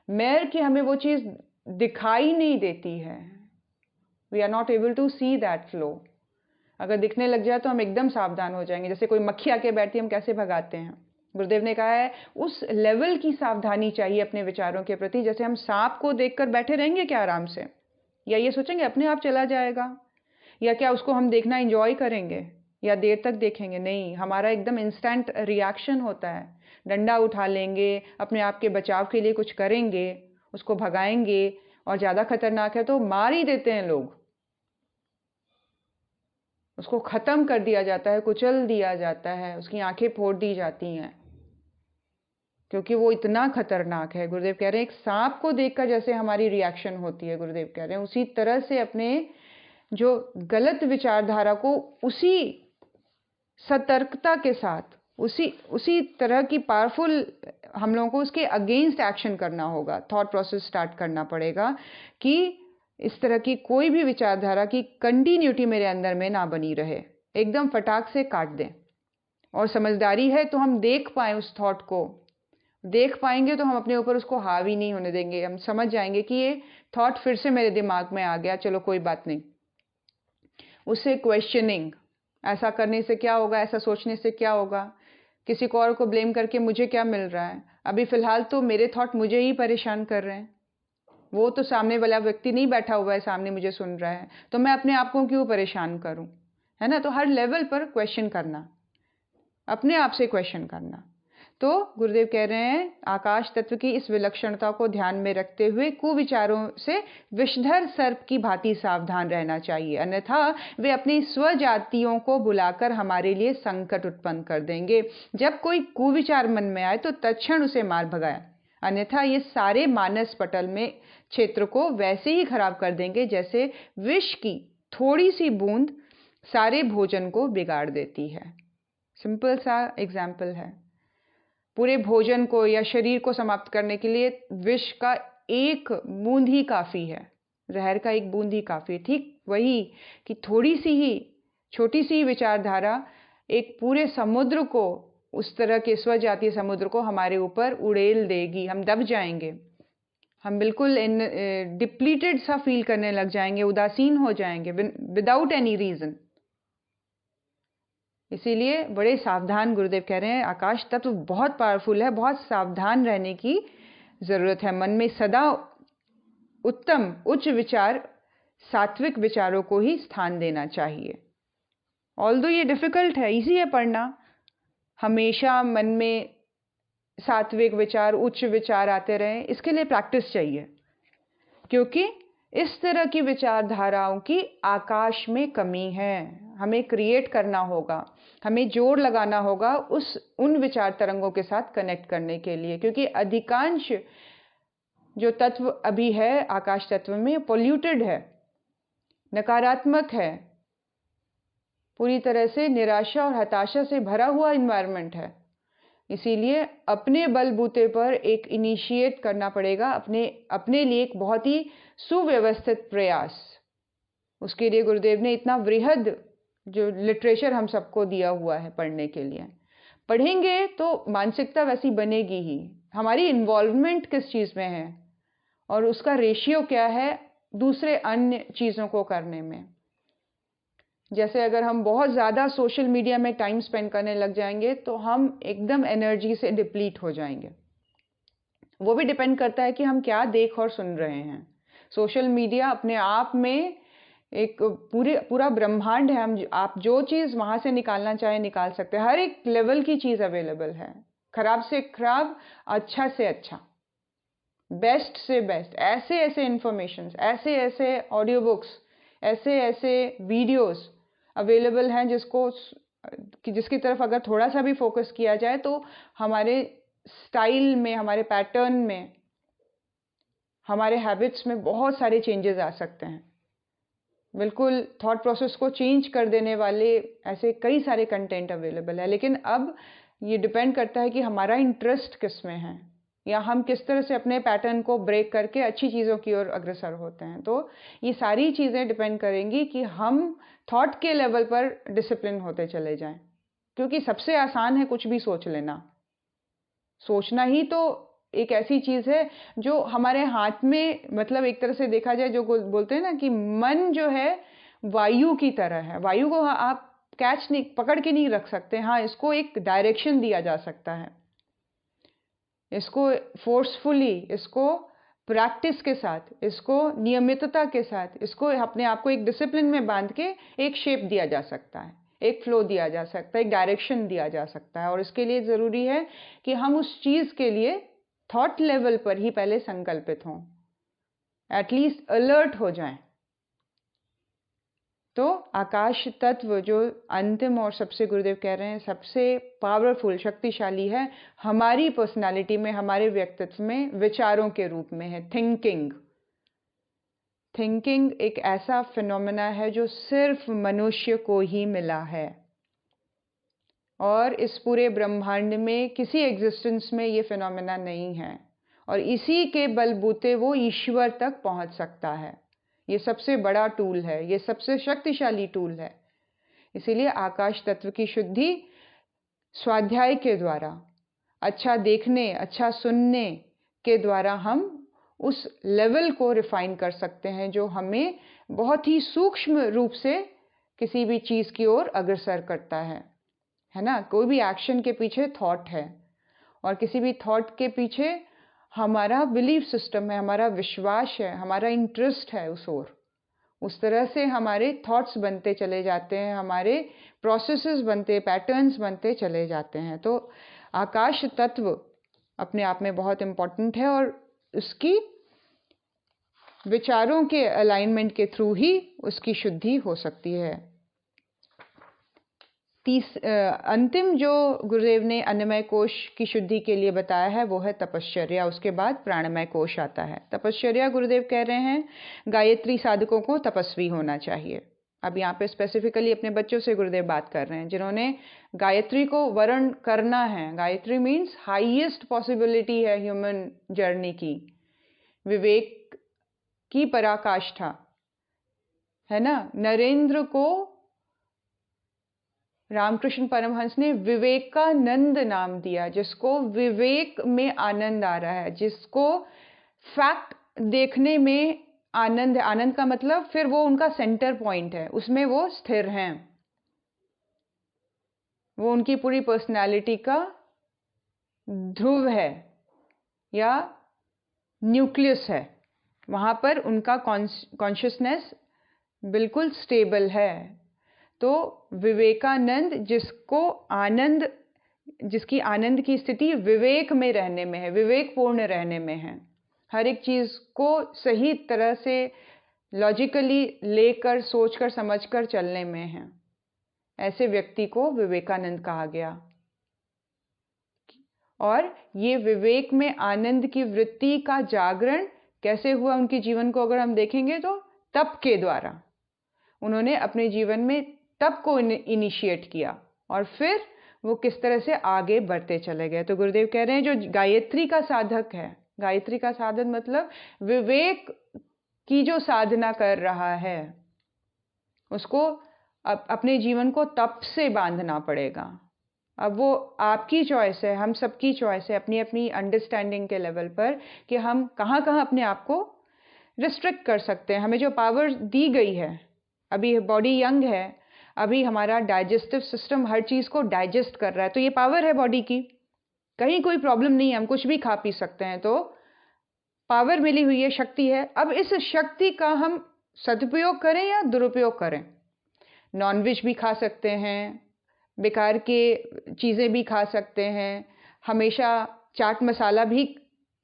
मेयर कि हमें वो चीज़ दिखाई नहीं देती है, we are not able to see that flow. अगर दिखने लग जाए तो हम एकदम सावधान हो जाएंगे। जैसे कोई मक्खी आके बैठती है, हम कैसे भगाते हैं, गुरुदेव ने कहा है उस लेवल की सावधानी चाहिए अपने विचारों के प्रति। जैसे हम सांप को देखकर बैठे रहेंगे क्या आराम से, या ये सोचेंगे अपने आप चला जाएगा, या क्या उसको हम देखना एंजॉय करेंगे या देर तक देखेंगे? नहीं, हमारा एकदम इंस्टेंट रिएक्शन होता है। डंडा उठा लेंगे, अपने आप के बचाव के लिए कुछ करेंगे, उसको भगाएंगे, और ज़्यादा खतरनाक है तो मार ही देते हैं लोग, उसको ख़त्म कर दिया जाता है, कुचल दिया जाता है, उसकी आंखें फोड़ दी जाती हैं, क्योंकि वो इतना खतरनाक है। गुरुदेव कह रहे हैं एक सांप को देखकर जैसे हमारी रिएक्शन होती है, गुरुदेव कह रहे हैं उसी तरह से अपने जो गलत विचारधारा को उसी सतर्कता के साथ, उसी तरह की पावरफुल, हम लोगों को उसके अगेंस्ट एक्शन करना होगा, थॉट प्रोसेस स्टार्ट करना पड़ेगा कि इस तरह की कोई भी विचारधारा की कंटिन्यूटी मेरे अंदर में ना बनी रहे, एकदम फटाक से काट दें। और समझदारी है तो हम देख पाएं, उस थॉट को देख पाएंगे तो हम अपने ऊपर उसको हावी नहीं होने देंगे। हम समझ जाएंगे कि ये थॉट फिर से मेरे दिमाग में आ गया, चलो कोई बात नहीं। उससे क्वेश्चनिंग, ऐसा करने से क्या होगा, ऐसा सोचने से क्या होगा, किसी को और को ब्लेम करके मुझे क्या मिल रहा है, अभी फ़िलहाल तो मेरे थॉट मुझे ही परेशान कर रहे हैं, वो तो सामने वाला व्यक्ति नहीं बैठा हुआ है सामने मुझे सुन रहा है, तो मैं अपने आप को क्यों परेशान करूं, है ना? तो हर लेवल पर क्वेश्चन करना, अपने आप से क्वेश्चन करना। तो गुरुदेव कह रहे हैं आकाश तत्व की इस विलक्षणता को ध्यान में रखते हुए कुविचारों से विषधर सर्प की भांति सावधान रहना चाहिए, अन्यथा वे अपनी स्वजातियों को बुलाकर हमारे लिए संकट उत्पन्न कर देंगे। जब कोई कुविचार मन में आए तो तत्क्षण उसे मार भगाए, अन्यथा ये सारे मानस पटल में क्षेत्र को वैसे ही खराब कर देंगे जैसे विष की थोड़ी सी बूंद सारे भोजन को बिगाड़ देती है। सिंपल सा एग्जाम्पल है, पूरे भोजन को या शरीर को समाप्त करने के लिए विष का एक बूंद ही काफ़ी है, जहर का एक बूंद ही काफ़ी है। ठीक वही कि थोड़ी सी ही छोटी सी विचारधारा एक पूरे समुद्र को, उस तरह के स्वजातीय समुद्र को हमारे ऊपर उड़ेल देगी, हम दब जाएंगे, हम बिल्कुल डिप्लीटेड सा फील करने लग जाएंगे, उदासीन हो जाएंगे विदाउट एनी रीज़न। इसीलिए बड़े सावधान, गुरुदेव कह रहे हैं आकाश तत्व बहुत पावरफुल है, बहुत सावधान रहने की ज़रूरत है। मन में सदा उत्तम उच्च विचार, सात्विक विचारों को ही स्थान देना चाहिए। ऑल्दो ये डिफ़िकल्ट है, इजी है पढ़ना, हमेशा मन में सात्विक विचार, उच्च विचार आते रहें, इसके लिए प्रैक्टिस चाहिए, क्योंकि इस तरह की विचारधाराओं की आकाश में कमी है। हमें क्रिएट करना होगा, हमें जोड़ लगाना होगा उन विचार तरंगों के साथ कनेक्ट करने के लिए, क्योंकि अधिकांश जो तत्व अभी है आकाश तत्व में पोल्यूटेड है, नकारात्मक है, पूरी तरह से निराशा और हताशा से भरा हुआ एनवायरनमेंट है। इसीलिए अपने बलबूते पर एक इनिशिएट करना पड़ेगा, अपने लिए एक बहुत ही सुव्यवस्थित प्रयास। उसके लिए गुरुदेव ने इतना वृहद जो लिटरेचर हम सबको दिया हुआ है पढ़ने के लिए। पढ़ेंगे तो मानसिकता वैसी बनेगी ही। हमारी इन्वॉल्वमेंट किस चीज़ में है और उसका रेशियो क्या है दूसरे अन्य चीज़ों को करने में। जैसे अगर हम बहुत ज़्यादा सोशल मीडिया में टाइम स्पेंड करने लग जाएंगे तो हम एकदम एनर्जी से डिप्लीट हो जाएंगे। वो भी डिपेंड करता है कि हम क्या देख और सुन रहे हैं। सोशल मीडिया अपने आप में एक पूरा ब्रह्मांड है। आप जो चीज़ वहाँ से निकालना चाहे निकाल सकते हैं। हर एक लेवल की चीज़ अवेलेबल है, खराब से खराब, अच्छा से अच्छा, बेस्ट से बेस्ट। ऐसे ऐसे इंफॉर्मेशन, ऐसे ऐसे ऑडियो बुक्स, ऐसे ऐसे वीडियोस अवेलेबल हैं जिसकी तरफ अगर थोड़ा सा भी फोकस किया जाए तो हमारे स्टाइल में, हमारे पैटर्न में, हमारे हैबिट्स में बहुत सारे चेंजेस आ सकते हैं। बिल्कुल थॉट प्रोसेस को चेंज कर देने वाले ऐसे कई सारे कंटेंट अवेलेबल है। लेकिन अब ये डिपेंड करता है कि हमारा इंटरेस्ट किस में है या हम किस तरह से अपने पैटर्न को ब्रेक करके अच्छी चीज़ों की ओर अग्रसर होते हैं। तो ये सारी चीज़ें डिपेंड करेंगी कि हम थॉट के लेवल पर डिसिप्लिन होते चले जाएं, क्योंकि सबसे आसान है कुछ भी सोच लेना। सोचना ही तो एक ऐसी चीज़ है जो हमारे हाथ में, मतलब एक तरह से देखा जाए जो बोलते हैं ना कि मन जो है वायु की तरह है। वायु को आप पकड़ के नहीं रख सकते। हाँ, इसको एक डायरेक्शन दिया जा सकता है, इसको फोर्सफुली, इसको प्रैक्टिस के साथ, इसको नियमितता के साथ, इसको अपने आप को एक डिसिप्लिन में बांध के एक शेप दिया जा सकता है, एक फ्लो दिया जा सकता है, एक डायरेक्शन दिया जा सकता है। और इसके लिए ज़रूरी है कि हम उस चीज़ के लिए थॉट लेवल पर ही पहले संकल्पित हों, एटलीस्ट अलर्ट हो जाएं। तो आकाश तत्व जो अंतिम और सबसे गुरुदेव कह रहे हैं सबसे पावरफुल, शक्तिशाली है हमारी पर्सनालिटी में, हमारे व्यक्तित्व में, विचारों के रूप में है थिंकिंग। थिंकिंग एक ऐसा फिनोमेना है जो सिर्फ मनुष्य को ही मिला है और इस पूरे ब्रह्मांड में किसी एग्जिस्टेंस में ये फिनोमेना नहीं है, और इसी के बलबूते वो ईश्वर तक पहुंच सकता है। ये सबसे बड़ा टूल है, ये सबसे शक्तिशाली टूल है। इसीलिए आकाश तत्व की शुद्धि स्वाध्याय के द्वारा, अच्छा देखने, अच्छा सुनने के द्वारा हम उस लेवल को रिफाइन कर सकते हैं जो हमें बहुत ही सूक्ष्म रूप से किसी भी चीज़ की ओर अग्रसर करता है ना। कोई भी एक्शन के पीछे थॉट है और किसी भी थॉट के पीछे हमारा बिलीफ सिस्टम है, हमारा विश्वास है, हमारा इंटरेस्ट है उस ओर। उस तरह से हमारे थॉट्स बनते चले जाते हैं, हमारे प्रोसेसेस बनते, पैटर्न्स बनते चले जाते हैं। तो आकाश तत्व अपने आप में बहुत इम्पोर्टेंट है और उसकी विचारों के अलाइनमेंट के थ्रू ही उसकी शुद्धि हो सकती है। अंतिम जो गुरुदेव ने अन्नमय कोश की शुद्धि के लिए बताया है वो है तपश्चर्या। उसके बाद प्राणमय कोश आता है। तपश्चर्या गुरुदेव कह रहे हैं गायत्री साधकों को तपस्वी होना चाहिए। अब यहाँ पे स्पेसिफिकली अपने बच्चों से गुरुदेव बात कर रहे हैं जिन्होंने गायत्री को वर्ण करना है। गायत्री मीन्स हाईएस्ट पॉसिबिलिटी है ह्यूमन जर्नी की, विवेक की पराकाष्ठा है ना। नरेंद्र को रामकृष्ण परमहंस ने विवेकानंद नाम दिया, जिसको विवेक में आनंद आ रहा है, जिसको फैक्ट देखने में आनंद है। आनंद का मतलब फिर वो उनका सेंटर पॉइंट है, उसमें वो स्थिर हैं, वो उनकी पूरी पर्सनालिटी का ध्रुव है या न्यूक्लियस है। वहाँ पर उनका कॉन्शियसनेस बिल्कुल स्टेबल है। तो विवेकानंद जिसकी आनंद की स्थिति विवेक में रहने में है, विवेकपूर्ण रहने में है, हर एक चीज़ को सही तरह से लॉजिकली लेकर, सोचकर, समझकर चलने में है, ऐसे व्यक्ति को विवेकानंद कहा गया। और ये विवेक में आनंद की वृत्ति का जागरण कैसे हुआ उनके जीवन को अगर हम देखेंगे तो तप के द्वारा। उन्होंने अपने जीवन में तप को इनिशिएट किया और फिर वो किस तरह से आगे बढ़ते चले गए। तो गुरुदेव कह रहे हैं जो गायत्री का साधक है, गायत्री का साधन मतलब विवेक की जो साधना कर रहा है, उसको अपने जीवन को तप से बांधना पड़ेगा। अब वो आपकी चॉइस है, हम सबकी चॉइस है अपनी अपनी अंडरस्टैंडिंग के लेवल पर कि हम कहाँ कहाँ अपने आप को रिस्ट्रिक्ट कर सकते हैं। हमें जो पावर दी गई है, अभी बॉडी यंग है, अभी हमारा डाइजेस्टिव सिस्टम हर चीज़ को डाइजेस्ट कर रहा है, तो ये पावर है बॉडी की, कहीं कोई प्रॉब्लम नहीं है, हम कुछ भी खा पी सकते हैं, तो पावर मिली हुई है, शक्ति है। अब इस शक्ति का हम सदुपयोग करें या दुरुपयोग करें। नॉनवेज भी खा सकते हैं, बेकार के चीज़ें भी खा सकते हैं, हमेशा चाट मसाला भी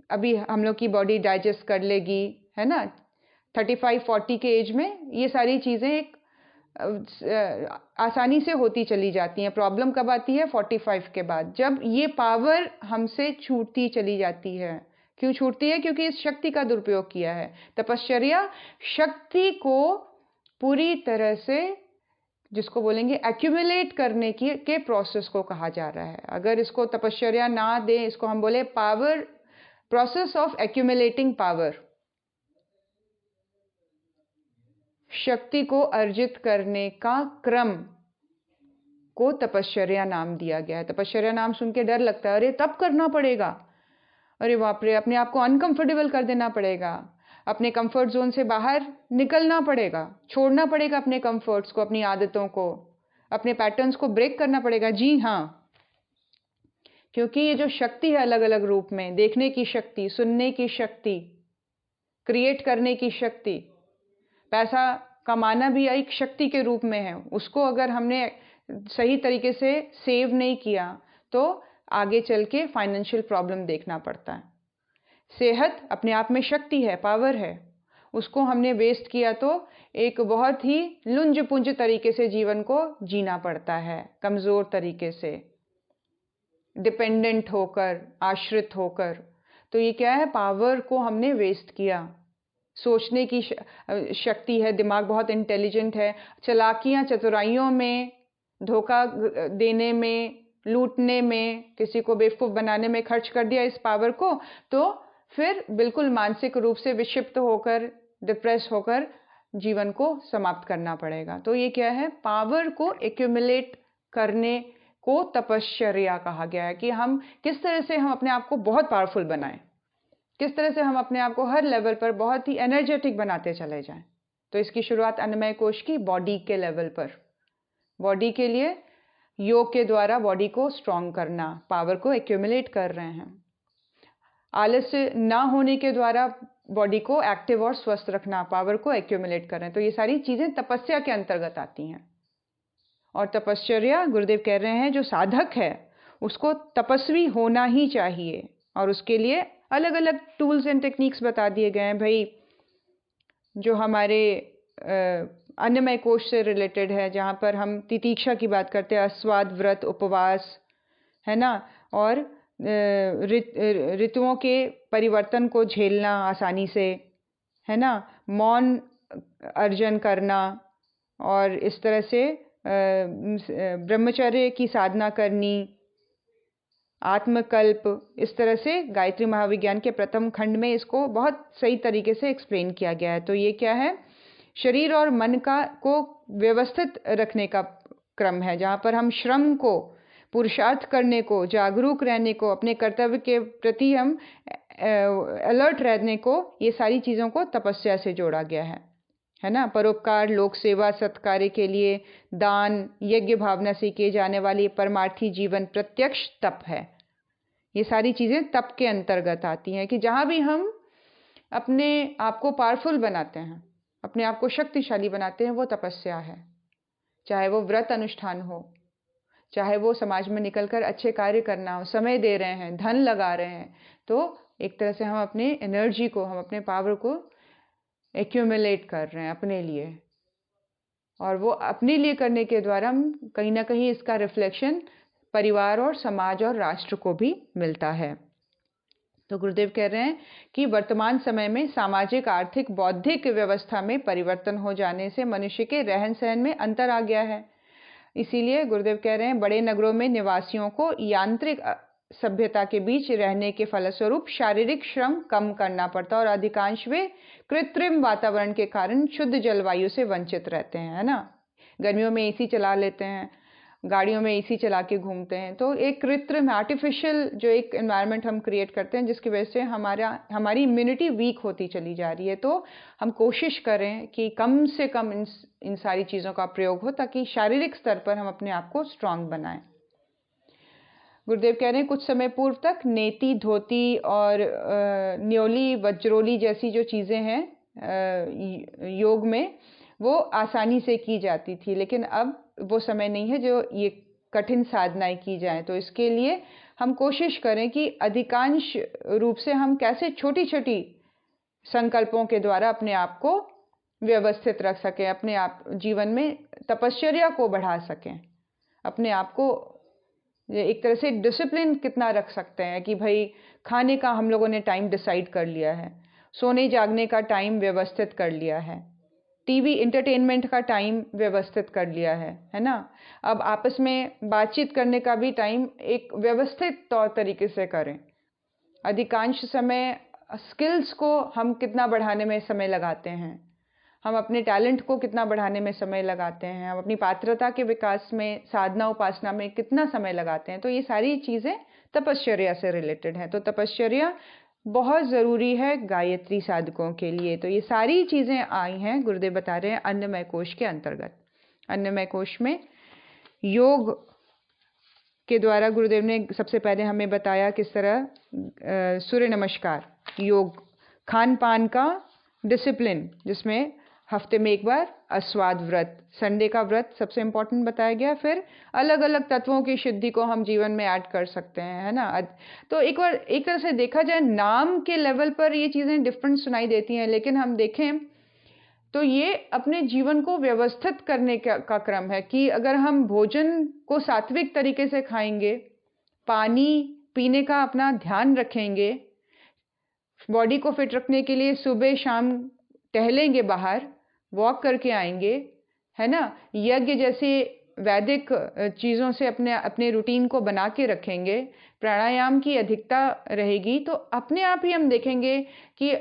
अभी हम लोग की बॉडी डाइजेस्ट कर लेगी, है ना। 35-40 के एज में ये सारी चीज़ें एक आसानी से होती चली जाती हैं। प्रॉब्लम कब आती है? 45 के बाद, जब ये पावर हमसे छूटती चली जाती है। क्यों छूटती है? क्योंकि इस शक्ति का दुरुपयोग किया है। तपश्चर्या शक्ति को पूरी तरह से, जिसको बोलेंगे एक्यूमुलेट करने की के प्रोसेस को कहा जा रहा है। अगर इसको तपश्चर्या ना दें, इसको हम बोले power, process of accumulating power, शक्ति को अर्जित करने का क्रम को तपश्चर्या नाम दिया गया है। तपश्चर्या नाम सुन के डर लगता है, अरे तप करना पड़ेगा, अरे बाप रे, अपने आप को अनकंफर्टेबल कर देना पड़ेगा, अपने कंफर्ट जोन से बाहर निकलना पड़ेगा, छोड़ना पड़ेगा अपने कंफर्ट्स को, अपनी आदतों को, अपने पैटर्न्स को ब्रेक करना पड़ेगा। जी हाँ, क्योंकि ये जो शक्ति है अलग अलग रूप में, देखने की शक्ति, सुनने की शक्ति, क्रिएट करने की शक्ति, पैसा कमाना भी एक शक्ति के रूप में है, उसको अगर हमने सही तरीके से सेव नहीं किया तो आगे चल के फाइनेंशियल प्रॉब्लम देखना पड़ता है। सेहत अपने आप में शक्ति है, पावर है, उसको हमने वेस्ट किया तो एक बहुत ही लुंज पुंज तरीके से जीवन को जीना पड़ता है, कमज़ोर तरीके से, डिपेंडेंट होकर, आश्रित होकर। तो ये क्या है? पावर को हमने वेस्ट किया। सोचने की शक्ति है, दिमाग बहुत इंटेलिजेंट है, चालाकियाँ चतुराइयों में, धोखा देने में, लूटने में, किसी को बेवकूफ़ बनाने में खर्च कर दिया इस पावर को, तो फिर बिल्कुल मानसिक रूप से विक्षिप्त होकर, डिप्रेस होकर जीवन को समाप्त करना पड़ेगा। तो ये क्या है? पावर को एक्यूमुलेट करने को तपश्चर्या कहा गया है कि हम किस तरह से हम अपने आप को बहुत पावरफुल बनाएं, किस तरह से हम अपने आप को हर लेवल पर बहुत ही एनर्जेटिक बनाते चले जाएं। तो इसकी शुरुआत अन्नमय कोश की बॉडी के लेवल पर, बॉडी के लिए योग के द्वारा बॉडी को स्ट्रॉन्ग करना, पावर को एक्यूमुलेट कर रहे हैं। आलस्य ना होने के द्वारा बॉडी को एक्टिव और स्वस्थ रखना, पावर को एक्यूमुलेट कर रहे हैं। तो ये सारी चीज़ें तपस्या के अंतर्गत आती हैं। और तपश्चर्या, गुरुदेव कह रहे हैं, जो साधक है उसको तपस्वी होना ही चाहिए, और उसके लिए अलग अलग टूल्स एंड टेक्निक्स बता दिए गए हैं। भाई जो हमारे अन्नमय कोश से रिलेटेड है, जहाँ पर हम तितीक्षा की बात करते हैं, अस्वाद व्रत, उपवास, है ना, और ऋतुओं के परिवर्तन को झेलना आसानी से, है ना, मौन अर्जन करना, और इस तरह से ब्रह्मचर्य की साधना करनी, आत्मकल्प, इस तरह से गायत्री महाविज्ञान के प्रथम खंड में इसको बहुत सही तरीके से एक्सप्लेन किया गया है। तो ये क्या है? शरीर और मन को व्यवस्थित रखने का क्रम है, जहाँ पर हम श्रम को, पुरुषार्थ करने को, जागरूक रहने को, अपने कर्तव्य के प्रति हम अलर्ट रहने को, ये सारी चीज़ों को तपस्या से जोड़ा गया है ना। परोपकार, लोक सेवा, सत्कार्य के लिए दान, यज्ञ भावना से किए जाने वाली परमार्थी जीवन प्रत्यक्ष तप है। ये सारी चीज़ें तप के अंतर्गत आती हैं कि जहाँ भी हम अपने आप को पावरफुल बनाते हैं, अपने आप को शक्तिशाली बनाते हैं, वो तपस्या है। चाहे वो व्रत अनुष्ठान हो, चाहे वो समाज में निकलकर अच्छे कार्य करना हो, समय दे रहे हैं, धन लगा रहे हैं, तो एक तरह से हम अपने एनर्जी को, हम अपने पावर को एक्यूमुलेट कर रहे हैं अपने लिए, और वो अपने लिए करने के द्वारा हम कहीं ना कहीं इसका रिफ्लेक्शन परिवार और समाज और राष्ट्र को भी मिलता है। तो गुरुदेव कह रहे हैं कि वर्तमान समय में सामाजिक, आर्थिक, बौद्धिक व्यवस्था में परिवर्तन हो जाने से मनुष्य के रहन सहन में अंतर आ गया है। इसीलिए गुरुदेव कह रहे हैं बड़े नगरों में निवासियों को यांत्रिक सभ्यता के बीच रहने के फलस्वरूप शारीरिक श्रम कम करना पड़ता है और अधिकांश वे कृत्रिम वातावरण के कारण शुद्ध जलवायु से वंचित रहते हैं, है ना। गर्मियों में एसी चला लेते हैं, गाड़ियों में एसी चला के घूमते हैं, तो एक कृत्रिम आर्टिफिशियल जो एक एनवायरनमेंट हम क्रिएट करते हैं, जिसकी वजह से हमारी इम्यूनिटी वीक होती चली जा रही है। तो हम कोशिश करें कि कम से कम इन सारी चीज़ों का प्रयोग हो, ताकि शारीरिक स्तर पर हम अपने आप को स्ट्रांग बनाएं। गुरुदेव कह रहे हैं कुछ समय पूर्व तक नेति, धोती और न्योली, वज्रोली जैसी जो चीज़ें हैं योग में, वो आसानी से की जाती थी, लेकिन अब वो समय नहीं है जो ये कठिन साधनाएं की जाएं। तो इसके लिए हम कोशिश करें कि अधिकांश रूप से हम कैसे छोटी छोटी संकल्पों के द्वारा अपने आप को व्यवस्थित रख सकें, अपने आप जीवन में तपश्चर्या को बढ़ा सकें, अपने आप को एक तरह से डिसिप्लिन कितना रख सकते हैं कि भाई खाने का हम लोगों ने टाइम डिसाइड कर लिया है, सोने जागने का टाइम व्यवस्थित कर लिया है, टीवी इंटरटेनमेंट का टाइम व्यवस्थित कर लिया है ना। अब आपस में बातचीत करने का भी टाइम एक व्यवस्थित तौर तरीके से करें। अधिकांश समय स्किल्स को हम कितना बढ़ाने में समय लगाते हैं, हम अपने टैलेंट को कितना बढ़ाने में समय लगाते हैं, हम अपनी पात्रता के विकास में, साधना उपासना में कितना समय लगाते हैं। तो ये सारी चीज़ें तपश्चर्या से रिलेटेड हैं। तो तपश्चर्या बहुत ज़रूरी है गायत्री साधकों के लिए। तो ये सारी चीज़ें आई हैं, गुरुदेव बता रहे हैं अन्नमय कोश के अंतर्गत। अन्नमय कोश में योग के द्वारा गुरुदेव ने सबसे पहले हमें बताया किस तरह सूर्य नमस्कार, योग, खान पान का डिसिप्लिन, जिसमें हफ्ते में एक बार अस्वाद व्रत, संडे का व्रत सबसे इम्पोर्टेंट बताया गया। फिर अलग अलग तत्वों की शुद्धि को हम जीवन में ऐड कर सकते हैं, है ना। तो एक तरह से देखा जाए नाम के लेवल पर ये चीज़ें डिफरेंट सुनाई देती हैं, लेकिन हम देखें तो ये अपने जीवन को व्यवस्थित करने का क्रम है कि अगर हम भोजन को सात्विक तरीके से खाएंगे, पानी पीने का अपना ध्यान रखेंगे, बॉडी को फिट रखने के लिए सुबह शाम टहलेंगे, बाहर वॉक करके आएंगे, है ना, यज्ञ जैसे वैदिक चीज़ों से अपने रूटीन को बना के रखेंगे, प्राणायाम की अधिकता रहेगी, तो अपने आप ही हम देखेंगे कि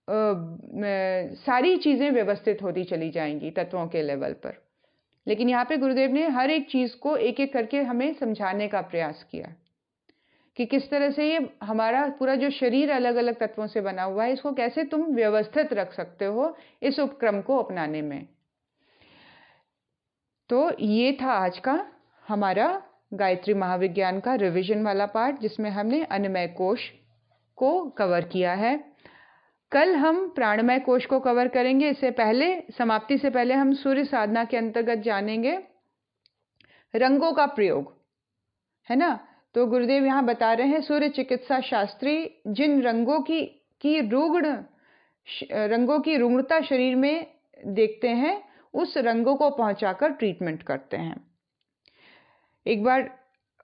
सारी चीज़ें व्यवस्थित होती चली जाएंगी तत्वों के लेवल पर। लेकिन यहाँ पे गुरुदेव ने हर एक चीज़ को एक एक करके हमें समझाने का प्रयास किया कि किस तरह से ये हमारा पूरा जो शरीर अलग अलग तत्वों से बना हुआ है, इसको कैसे तुम व्यवस्थित रख सकते हो इस उपक्रम को अपनाने में। तो ये था आज का हमारा गायत्री महाविज्ञान का रिवीजन वाला पार्ट, जिसमें हमने अन्नमय कोश को कवर किया है। कल हम प्राणमय कोश को कवर करेंगे। इससे पहले, समाप्ति से पहले, हम सूर्य साधना के अंतर्गत जानेंगे रंगों का प्रयोग, है ना। तो गुरुदेव यहाँ बता रहे हैं सूर्य चिकित्सा शास्त्री जिन रंगों की रुग्णता शरीर में देखते हैं, उस रंगों को पहुंचाकर ट्रीटमेंट करते हैं। एक बार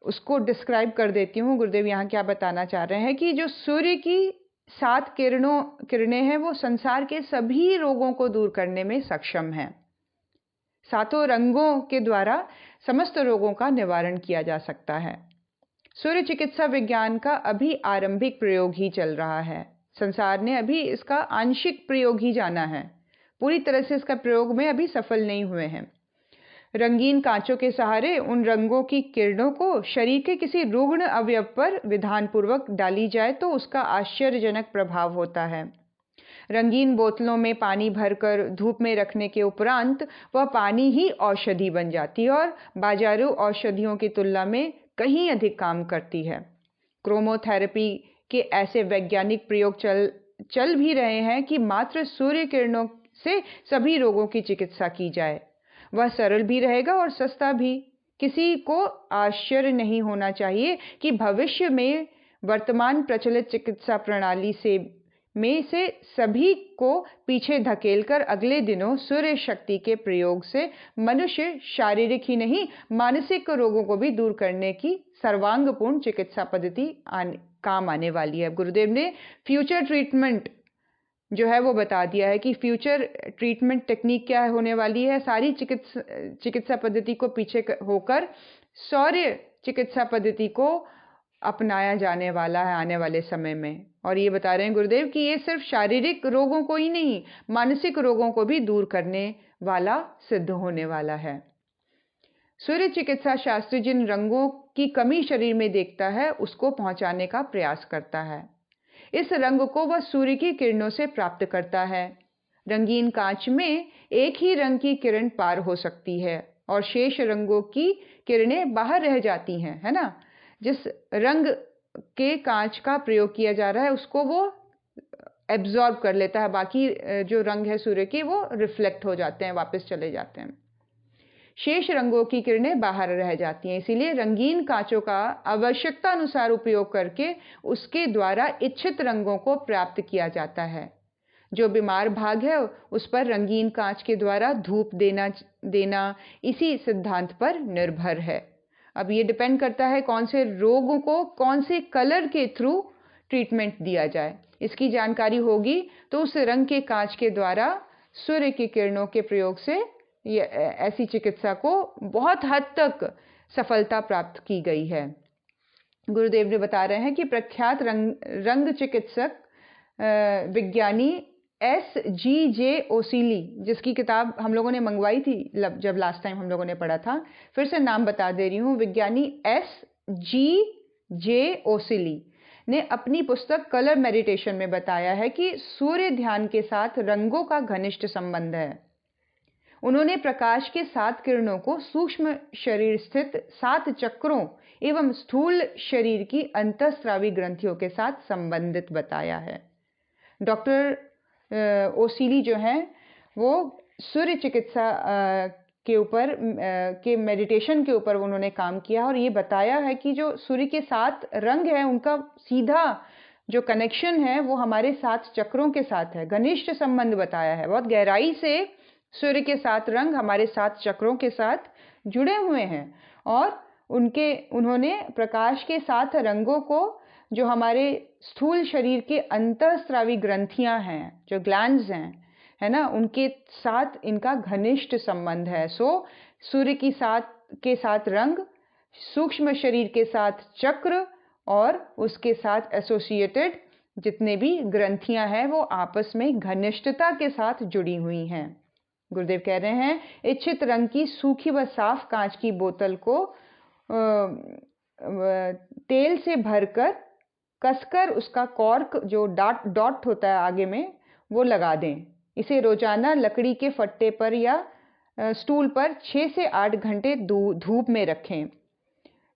उसको डिस्क्राइब कर देती हूँ। गुरुदेव यहाँ क्या बताना चाह रहे हैं कि जो सूर्य की 7 किरणें हैं, वो संसार के सभी रोगों को दूर करने में सक्षम हैं। 7 रंगों के द्वारा समस्त रोगों का निवारण किया जा सकता है। सूर्य चिकित्सा विज्ञान का अभी आरंभिक प्रयोग ही चल रहा है। संसार ने अभी इसका आंशिक प्रयोग ही जाना है, पूरी तरह से इसका प्रयोग में अभी सफल नहीं हुए हैं। रंगीन कांचों के सहारे उन रंगों की किरणों को शरीर के किसी रुग्ण अवयव पर विधानपूर्वक डाली जाए तो उसका आश्चर्यजनक प्रभाव होता है। रंगीन बोतलों में पानी भरकर धूप में रखने के उपरांत वह पानी ही औषधि बन जाती है और बाजारू औषधियों की तुलना में कहीं अधिक काम करती है। क्रोमोथेरेपी के ऐसे वैज्ञानिक प्रयोग चल भी रहे हैं कि मात्र सूर्य किरणों से सभी रोगों की चिकित्सा की जाए। वह सरल भी रहेगा और सस्ता भी। किसी को आश्चर्य नहीं होना चाहिए कि भविष्य में वर्तमान प्रचलित चिकित्सा प्रणाली में से सभी को पीछे धकेलकर अगले दिनों सूर्य शक्ति के प्रयोग से मनुष्य शारीरिक ही नहीं मानसिक रोगों को भी दूर करने की सर्वांगपूर्ण चिकित्सा पद्धति काम आने वाली है। गुरुदेव ने फ्यूचर ट्रीटमेंट जो है वो बता दिया है कि फ्यूचर ट्रीटमेंट टेक्निक क्या होने वाली है। सारी चिकित्सा पद्धति को पीछे होकर सौर्य चिकित्सा पद्धति को अपनाया जाने वाला है आने वाले समय में। और ये बता रहे हैं गुरुदेव कि ये सिर्फ शारीरिक रोगों को ही नहीं मानसिक रोगों को भी दूर करने वाला सिद्ध होने वाला है। सूर्य चिकित्सा शास्त्र जिन रंगों की कमी शरीर में देखता है उसको पहुंचाने का प्रयास करता है। इस रंग को वह सूर्य की किरणों से प्राप्त करता है। रंगीन कांच में एक ही रंग की किरण पार हो सकती है और शेष रंगों की किरणें बाहर रह जाती हैं, है ना। जिस रंग के कांच का प्रयोग किया जा रहा है उसको वो एब्जॉर्ब कर लेता है, बाकी जो रंग है सूर्य के वो रिफ्लेक्ट हो जाते हैं, वापस चले जाते हैं। शेष रंगों की किरणें बाहर रह जाती हैं। इसीलिए रंगीन कांचों का आवश्यकता अनुसार उपयोग करके उसके द्वारा इच्छित रंगों को प्राप्त किया जाता है। जो बीमार भाग है उस पर रंगीन कांच के द्वारा धूप देना इसी सिद्धांत पर निर्भर है। अब ये डिपेंड करता है कौन से रोगों को कौन से कलर के थ्रू ट्रीटमेंट दिया जाए। इसकी जानकारी होगी तो उस रंग के कांच के द्वारा सूर्य की किरणों के प्रयोग से ये ऐसी चिकित्सा को बहुत हद तक सफलता प्राप्त की गई है। गुरुदेव ने बता रहे हैं कि प्रख्यात रंग चिकित्सक विज्ञानी S.G.J. ओसिली, जिसकी किताब हम लोगों ने मंगवाई थी जब लास्ट टाइम हम लोगों ने पढ़ा था, फिर से नाम बता दे रही हूँ। विज्ञानी S.G.J. ओसिली ने अपनी पुस्तक कलर मेडिटेशन में बताया है कि सूर्य ध्यान के साथ रंगों का घनिष्ठ संबंध है। उन्होंने प्रकाश के 7 किरणों को सूक्ष्म शरीर स्थित 7 चक्रों एवं स्थूल शरीर की अंतःस्रावी ग्रंथियों के साथ संबंधित बताया है। डॉक्टर ओसिली जो हैं वो सूर्य चिकित्सा के ऊपर के मेडिटेशन के ऊपर उन्होंने काम किया और ये बताया है कि जो सूर्य के 7 रंग हैं उनका सीधा जो कनेक्शन है वो हमारे 7 चक्रों के साथ है। घनिष्ठ संबंध बताया है, बहुत गहराई से सूर्य के 7 रंग हमारे 7 चक्रों के साथ जुड़े हुए हैं। और उन्होंने प्रकाश के 7 रंगों को जो हमारे स्थूल शरीर के अंतःस्रावी ग्रंथियां हैं, जो ग्लैंड्स हैं, है ना, उनके साथ इनका घनिष्ठ संबंध है। सूर्य के 7 रंग, सूक्ष्म शरीर के 7 चक्र और उसके साथ एसोसिएटेड जितने भी ग्रंथियां हैं वो आपस में घनिष्ठता के साथ जुड़ी हुई हैं। गुरुदेव कह रहे हैं इच्छित रंग की सूखी व साफ कांच की बोतल को तेल से भरकर कसकर उसका कॉर्क जो डॉट होता है आगे में वो लगा दें। इसे रोजाना लकड़ी के फट्टे पर या स्टूल पर 6 से 8 घंटे धूप में रखें।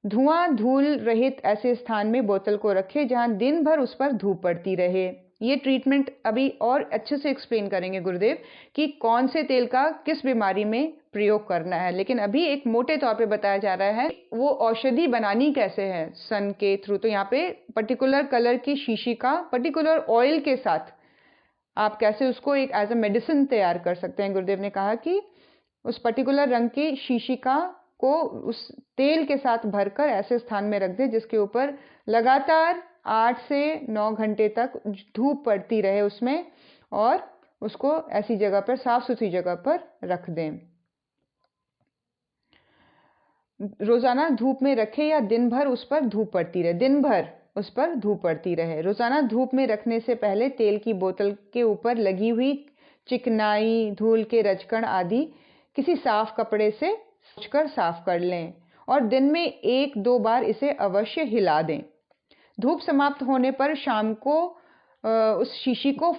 धुआं धूल रहित ऐसे स्थान में बोतल को रखें जहां दिन भर उस पर धूप पड़ती रहे। ये ट्रीटमेंट अभी और अच्छे से एक्सप्लेन करेंगे गुरुदेव कि कौन से तेल का किस बीमारी में प्रयोग करना है, लेकिन अभी एक मोटे तौर पे बताया जा रहा है वो औषधि बनानी कैसे है सन के थ्रू। तो यहाँ पे पर्टिकुलर कलर की शीशी का पर्टिकुलर ऑयल के साथ आप कैसे उसको एक एज अ मेडिसिन तैयार कर सकते हैं। गुरुदेव ने कहा कि उस पर्टिकुलर रंग की शीशिका को उस तेल के साथ भरकर ऐसे स्थान में रख दे जिसके ऊपर लगातार 8 से 9 घंटे तक धूप पड़ती रहे उसमें, और उसको ऐसी जगह पर, साफ सुथरी जगह पर रख दें। रोजाना धूप में रखें या दिन भर उस पर धूप पड़ती रहे, दिन भर उस पर धूप पड़ती रहे। रोजाना धूप में रखने से पहले तेल की बोतल के ऊपर लगी हुई चिकनाई, धूल के रजकण आदि किसी साफ कपड़े से पोंछकर साफ कर लें और दिन में 1-2 बार इसे अवश्य हिला दें। धूप समाप्त होने पर शाम को उस शीशी को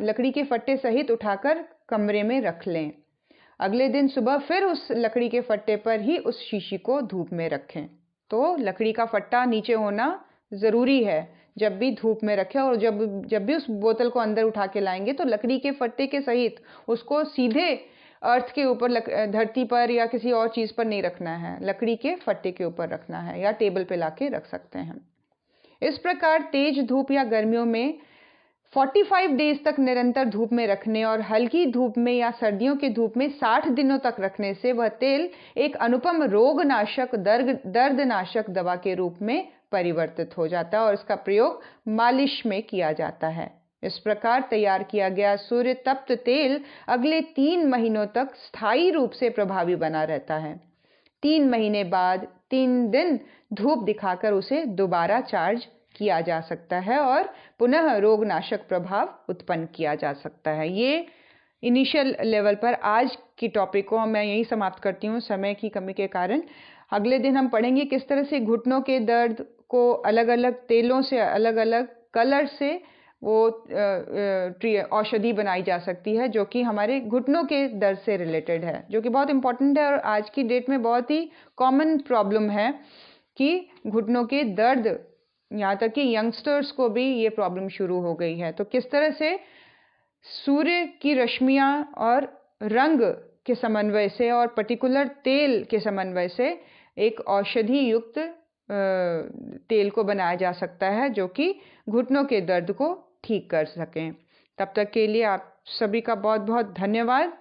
लकड़ी के फट्टे सहित उठाकर कमरे में रख लें। अगले दिन सुबह फिर उस लकड़ी के फट्टे पर ही उस शीशी को धूप में रखें। तो लकड़ी का फट्टा नीचे होना ज़रूरी है जब भी धूप में रखें, और जब भी उस बोतल को अंदर उठा के लाएंगे तो लकड़ी के फट्टे के सहित उसको सीधे अर्थ के ऊपर, धरती पर या किसी और चीज़ पर नहीं रखना है, लकड़ी के फट्टे के ऊपर रखना है या टेबल पे लाके रख सकते हैं। इस प्रकार तेज धूप या गर्मियों में 45 डेज तक निरंतर धूप में रखने और हल्की धूप में या सर्दियों की धूप में 60 दिनों तक रखने से वह तेल एक अनुपम रोगनाशक दर्दनाशक दवा के रूप में परिवर्तित हो जाता है और इसका प्रयोग मालिश में किया जाता है। इस प्रकार तैयार किया गया सूर्य तप्त तेल अगले 3 महीनों तक स्थायी रूप से प्रभावी बना रहता है। 3 महीने बाद 3 दिन धूप दिखाकर उसे दोबारा चार्ज किया जा सकता है और पुनः रोगनाशक प्रभाव उत्पन्न किया जा सकता है। ये इनिशियल लेवल पर आज की टॉपिक को मैं यही समाप्त करती हूँ समय की कमी के कारण। अगले दिन हम पढ़ेंगे किस तरह से घुटनों के दर्द को अलग अलग तेलों से, अलग अलग कलर से वो औषधि बनाई जा सकती है जो कि हमारे घुटनों के दर्द से रिलेटेड है, जो कि बहुत इंपॉर्टेंट है और आज की डेट में बहुत ही कॉमन प्रॉब्लम है कि घुटनों के दर्द, यहाँ तक कि यंगस्टर्स को भी ये प्रॉब्लम शुरू हो गई है। तो किस तरह से सूर्य की रश्मियाँ और रंग के समन्वय से और पर्टिकुलर तेल के समन्वय से एक औषधि युक्त तेल को बनाया जा सकता है जो कि घुटनों के दर्द को ठीक कर सकें। तब तक के लिए आप सभी का बहुत बहुत धन्यवाद।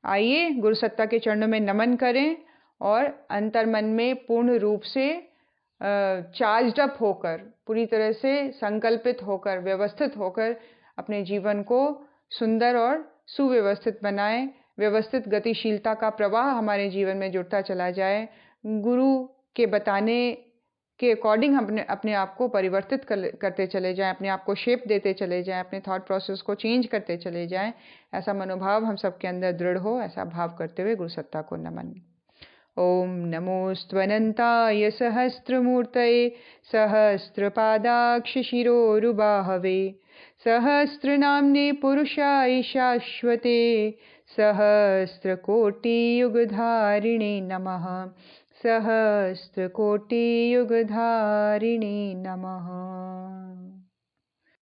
आइए गुरु सत्ता के चरणों में नमन करें और अंतर्मन में पूर्ण रूप से चार्ज्ड अप होकर, पूरी तरह से संकल्पित होकर, व्यवस्थित होकर अपने जीवन को सुंदर और सुव्यवस्थित बनाएं। व्यवस्थित गतिशीलता का प्रवाह हमारे जीवन में जुड़ता चला जाए। गुरु के बताने के अकॉर्डिंग हम अपने आप को परिवर्तित करते चले जाएं, अपने आप को शेप देते चले जाएं, अपने थॉट प्रोसेस को चेंज करते चले जाएं। ऐसा मनोभाव हम सबके अंदर दृढ़ हो, ऐसा भाव करते हुए गुरु सत्ता को नमन। ओम नमोऽस्त्वनन्ताय सहस्रमूर्तये सहस्रपादाक्ष शिरोरुबाहवे सहस्रनाम्ने पुरुषाय शाश्वते सहस्रकोटियुगधारिणे नमः सहस्रकोटियुगधारिणे नमः।